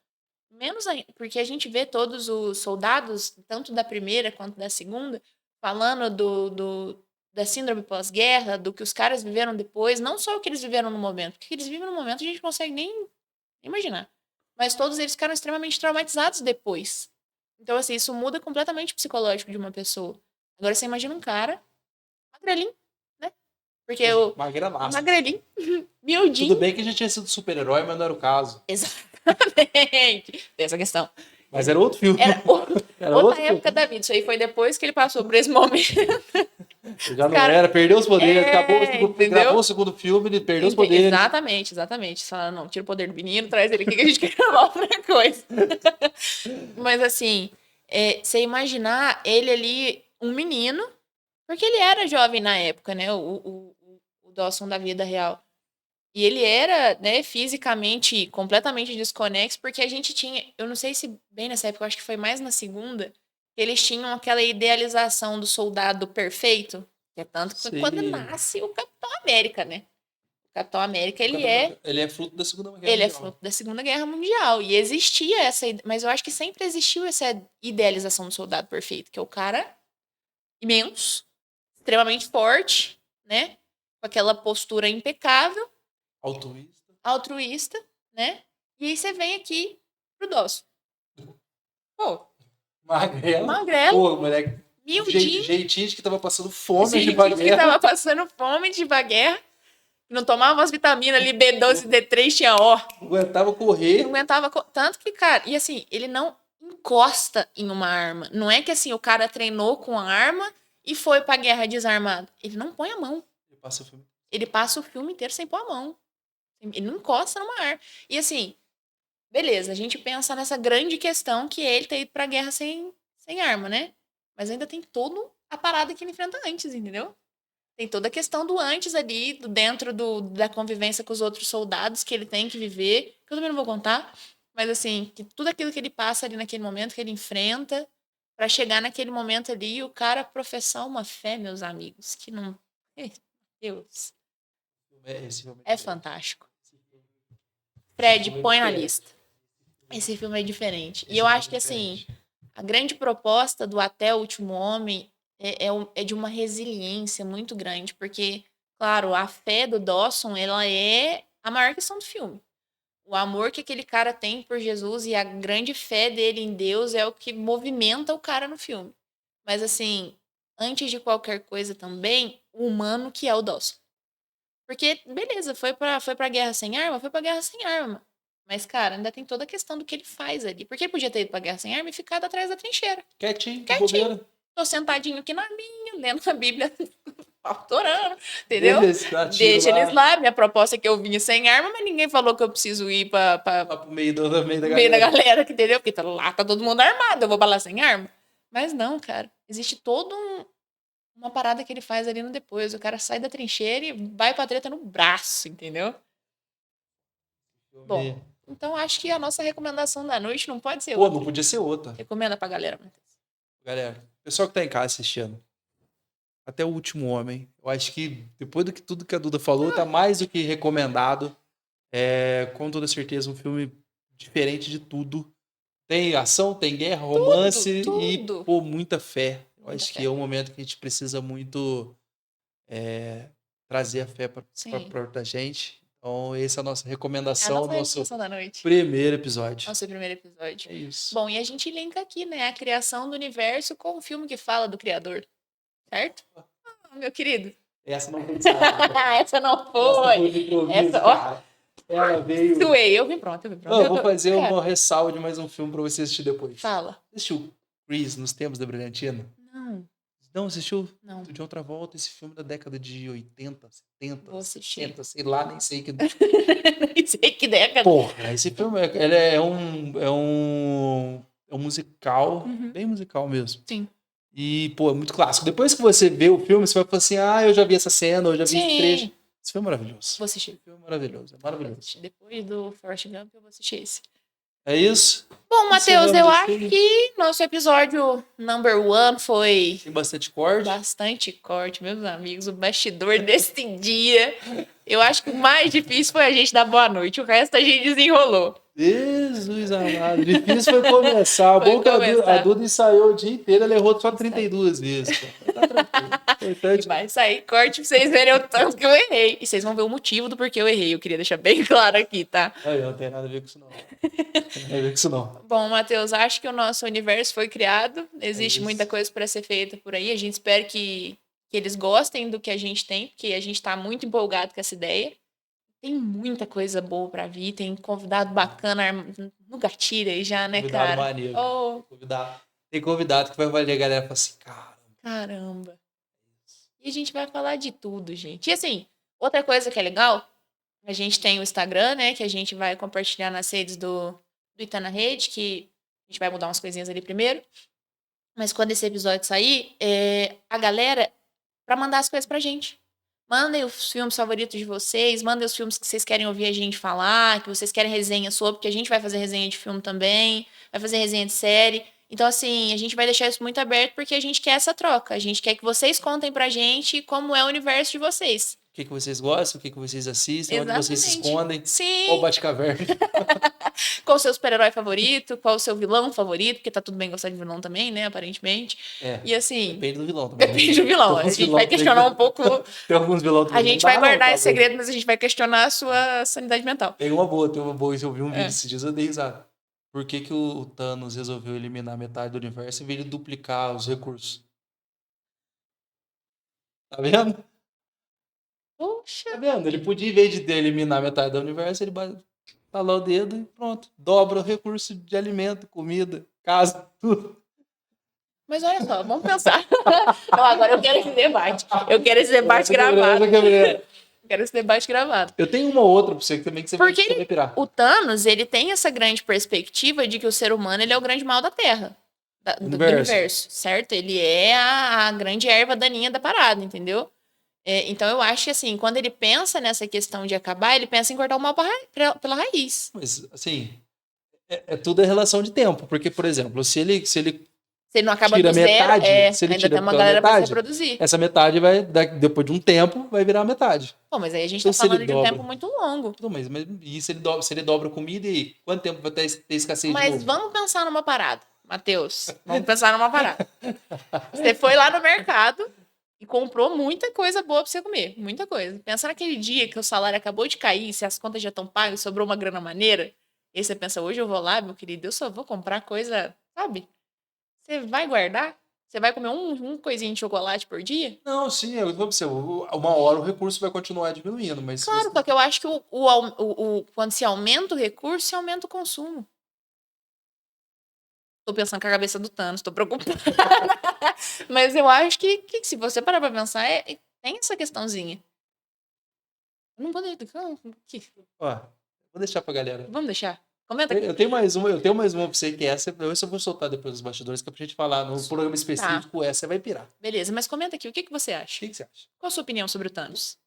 Menos ainda, porque a gente vê todos os soldados, tanto da primeira quanto da segunda, falando da síndrome pós-guerra, do que os caras viveram depois, não só o que eles viveram no momento. O que eles vivem no momento a gente não consegue nem imaginar. Mas todos eles ficaram extremamente traumatizados depois. Então, assim, isso muda completamente o psicológico de uma pessoa. Agora você imagina um cara, magrelinho, né? Porque o magrelinho, miudinho. Tudo bem que a gente tinha sido super-herói, mas não era o caso. Exatamente. Tem essa questão. Mas era outro filme. Era outra época da vida. Isso aí foi depois que ele passou por esse momento. Já não era, perdeu os poderes. Gravou o segundo filme, ele perdeu os poderes. Exatamente. Você fala, não, tira o poder do menino, traz ele aqui que a gente quer gravar outra coisa. Mas assim, você imaginar ele ali, um menino, porque ele era jovem na época, né? O Dawson da vida real. E ele era, né, fisicamente completamente desconexo, porque a gente tinha, eu não sei se bem nessa época, eu acho que foi mais na segunda, que eles tinham aquela idealização do soldado perfeito, que é tanto que quando nasce o Capitão América, né? O Capitão América, ele é fruto da Segunda Guerra Mundial. Ele é fruto da Segunda Guerra Mundial. E existia mas eu acho que sempre existiu essa idealização do soldado perfeito, que é o cara imenso, extremamente forte, né? Com aquela postura impecável, altruísta, né? E aí você vem aqui pro Dawson. Pô. Magrelo. Pô, moleque. Miudinho. Jeitinho de que tava passando fome de guerra. Que tava passando fome de guerra. Não tomava umas vitaminas ali, B12 e D3, tinha ó. Não aguentava correr. Não aguentava. Tanto que, cara, e assim, ele não encosta em uma arma. Não é que assim, o cara treinou com a arma e foi pra guerra desarmado. Ele não põe a mão. Ele passa o filme inteiro sem pôr a mão. Ele não encosta numa arma. E assim, beleza, a gente pensa nessa grande questão que é ele ter ido pra guerra sem arma, né? Mas ainda tem toda a parada que ele enfrenta antes, entendeu? Tem toda a questão do antes ali, dentro da convivência com os outros soldados que ele tem que viver, que eu também não vou contar, mas assim, que tudo aquilo que ele passa ali naquele momento, que ele enfrenta, pra chegar naquele momento ali e o cara professar uma fé, meus amigos, que não... Deus... É fantástico. Fred, põe na lista. Esse filme é diferente. E eu acho que, assim, a grande proposta do Até o Último Homem é de uma resiliência muito grande, porque, claro, a fé do Dawson, ela é a maior questão do filme. O amor que aquele cara tem por Jesus e a grande fé dele em Deus é o que movimenta o cara no filme. Mas, assim, antes de qualquer coisa também, o humano que é o Dawson. Porque, beleza, foi pra guerra sem arma? Foi pra guerra sem arma. Mas, cara, ainda tem toda a questão do que ele faz ali. Porque ele podia ter ido pra guerra sem arma e ficado atrás da trincheira. Quietinho. Tô sentadinho aqui na minha, lendo a Bíblia, autorando, entendeu? Deixa eles lá. Minha proposta é que eu vinha sem arma, mas ninguém falou que eu preciso ir pro meio da galera, entendeu? Porque lá tá todo mundo armado, eu vou pra lá sem arma. Mas não, cara. Existe todo uma parada que ele faz ali no depois. O cara sai da trincheira e vai pra treta no braço, entendeu? Bom, então acho que a nossa recomendação da noite não pode ser outra. Não podia ser outra. Recomenda pra galera, Matheus. Galera, pessoal que tá em casa assistindo, Até o Último Homem, eu acho que depois do que tudo que a Duda falou, tá mais do que recomendado. Com toda certeza um filme diferente de tudo. Tem ação, tem guerra, romance tudo. E pô, muita fé. Eu acho que é um momento que a gente precisa muito trazer a fé pra gente. Então, essa é a nossa recomendação, nosso da noite. primeiro episódio. Nosso primeiro episódio. É isso. Bom, e a gente linka aqui, né, a criação do universo com o filme que fala do criador. Certo? Meu querido. Essa não foi. Essa não foi. Ela veio. Eu vim pronto. Eu vou fazer uma ressalva de mais um filme pra você assistir depois. Fala. Assistiu Grease nos Tempos da Brilhantina? Não assistiu? Não. De outra volta, esse filme da década de 80, 70, vou assistir. 70, sei lá, nem sei que... nem sei que década. Porra, esse filme é um musical, bem musical mesmo. Sim. E, pô, é muito clássico. Depois que você vê o filme, você vai falar assim, eu já vi essa cena, eu já vi esse Sim. trecho. Esse filme é maravilhoso. Vou assistir. Esse filme é maravilhoso, é maravilhoso. Depois do Forrest Gump, eu vou assistir esse. É isso? Bom, Matheus, eu Encerramos acho assim. que nosso episódio number 1 foi Tem bastante corte. bastante corte, meus amigos. O bastidor desse dia. Eu acho que o mais difícil foi a gente dar boa noite. O resto a gente desenrolou. Jesus amado. Difícil foi começar. Foi Bom que começar. a Duda ensaiou o dia inteiro, ela errou só 32 vezes. Pô. Tá tranquilo. Importante. Vai sair corte pra vocês verem o tanto que eu errei. E vocês vão ver o motivo do porquê eu errei. Eu queria deixar bem claro aqui, tá? Não tem nada a ver com isso, não. Não tem nada a ver com isso, não. Bom, Matheus, acho que o nosso universo foi criado. Existe isso. muita coisa para ser feita por aí. A gente espera que eles gostem do que a gente tem, porque a gente tá muito empolgado com essa ideia. Tem muita coisa boa para vir. Tem convidado bacana no gatilho aí já, né, Convidado cara? maneiro. Oh, Tem convidado que vai valer a galera e fala assim, caramba. E a gente vai falar de tudo, gente. E assim, outra coisa que é legal, a gente tem o Instagram, né? Que a gente vai compartilhar nas redes do Ita na Rede, que a gente vai mudar umas coisinhas ali primeiro. Mas quando esse episódio sair, a galera, pra mandar as coisas pra gente. Mandem os filmes favoritos de vocês, mandem os filmes que vocês querem ouvir a gente falar, que vocês querem resenha sobre, porque a gente vai fazer resenha de filme também, vai fazer resenha de série. Então, assim, a gente vai deixar isso muito aberto porque a gente quer essa troca. A gente quer que vocês contem pra gente como é o universo de vocês. o que vocês gostam, o que vocês assistem, Exatamente. onde vocês se escondem. Sim. Qual Batcaverna. Qual o seu super-herói favorito, qual o seu vilão favorito, porque tá tudo bem gostar de vilão também, né, aparentemente. E assim... Depende do vilão também. Depende do vilão. A gente vai questionar um pouco... Tem alguns vilões A gente vai guardar esse segredo, mas a gente vai questionar a sua sanidade mental. Tem uma boa. Eu vi um vídeo esses dias, eu dei risada. Por que o Thanos resolveu eliminar metade do universo em vez de duplicar os recursos? Tá vendo? Poxa. Tá vendo? Ele podia, em vez de eliminar metade do universo, ele talou o dedo e pronto. Dobra o recurso de alimento, comida, casa, tudo. Mas olha só, vamos pensar. Não, agora eu quero esse debate. Eu quero esse debate gravado. Eu quero esse debate gravado. Eu tenho uma outra pra você também que você vai pirar. O Thanos, ele tem essa grande perspectiva de que o ser humano ele é o grande mal da Terra. Do universo, certo? Ele é a grande erva daninha da parada, entendeu? Então eu acho que assim, quando ele pensa nessa questão de acabar, ele pensa em cortar o mal pela raiz. Mas, assim, tudo é relação de tempo. Porque, por exemplo, se ele não acaba tira do zero, metade, se ele ainda tira tem uma galera metade, pra se reproduzir. Essa metade vai, depois de um tempo, vai virar metade. Pô, mas aí a gente tá falando de um tempo muito longo. Mas e se ele dobra comida, e quanto tempo vai ter escassez de novo? Mas vamos pensar numa parada, Matheus. Vamos pensar numa parada. Você foi lá no mercado e comprou muita coisa boa pra você comer. Muita coisa. Pensa naquele dia que o salário acabou de cair, se as contas já estão pagas, sobrou uma grana maneira. E aí você pensa, hoje eu vou lá, meu querido, eu só vou comprar coisa, sabe? Você vai guardar? Você vai comer um coisinho de chocolate por dia? Não, sim, eu vou dizer, uma hora o recurso vai continuar diminuindo, mas... Claro, só que eu acho que quando se aumenta o recurso, se aumenta o consumo. Tô pensando com a cabeça do Thanos, tô preocupada. Mas eu acho que se você parar pra pensar, tem essa questãozinha. Eu não vou vou deixar pra galera. Vamos deixar? Comenta aqui. Eu tenho mais uma pra você, que essa eu vou soltar depois dos bastidores, que é pra gente falar num programa específico, essa você vai pirar. Beleza, mas comenta aqui, o que você acha? O que você acha? Qual a sua opinião sobre o Thanos?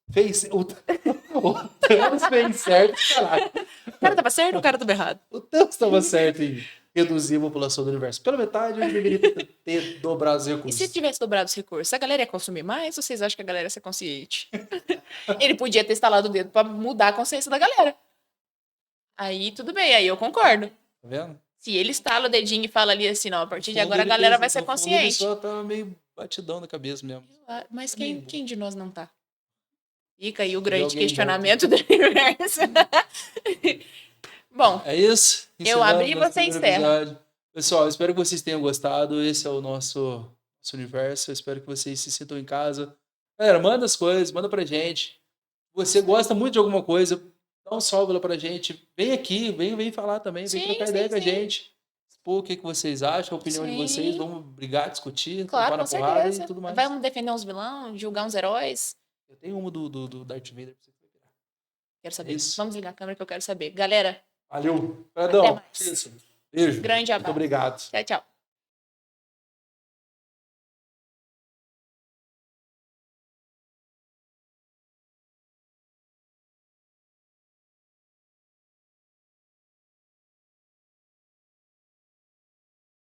O Thanos fez certo, caralho. O cara tava certo ou o cara tava errado? O Thanos tava certo em reduzir a população do universo. Pela metade, ele deveria ter dobrado os recursos. E se tivesse dobrado os recursos, a galera ia consumir mais ou vocês acham que a galera ia ser consciente? Ele podia ter instalado o dedo pra mudar a consciência da galera. Aí tudo bem, aí eu concordo. Tá vendo? Se ele estala o dedinho e fala ali assim, não, a partir de agora a galera vai ser consciente. Ele só tava meio batidão na cabeça mesmo. Mas quem de nós não tá? Fica aí o grande questionamento do universo. Bom, é isso. Eu abri e você encerra. Pessoal, espero que vocês tenham gostado. Esse é o nosso universo. Eu espero que vocês se sintam em casa. Galera, manda as coisas, manda pra gente. Você gosta muito de alguma coisa, dá um salve lá pra gente. Vem aqui, vem falar também, vem trocar ideia com a gente. Pô, o que vocês acham, a opinião de vocês. Vamos brigar, discutir, claro, na porrada e tudo mais. Vamos defender uns vilões, julgar uns heróis. Eu tenho uma do Darth Vader pra você virar. Quero saber. Vamos ligar a câmera que eu quero saber. Galera. Valeu. Perdão. Beijo. Grande abraço. Muito obrigado. Tchau, tchau.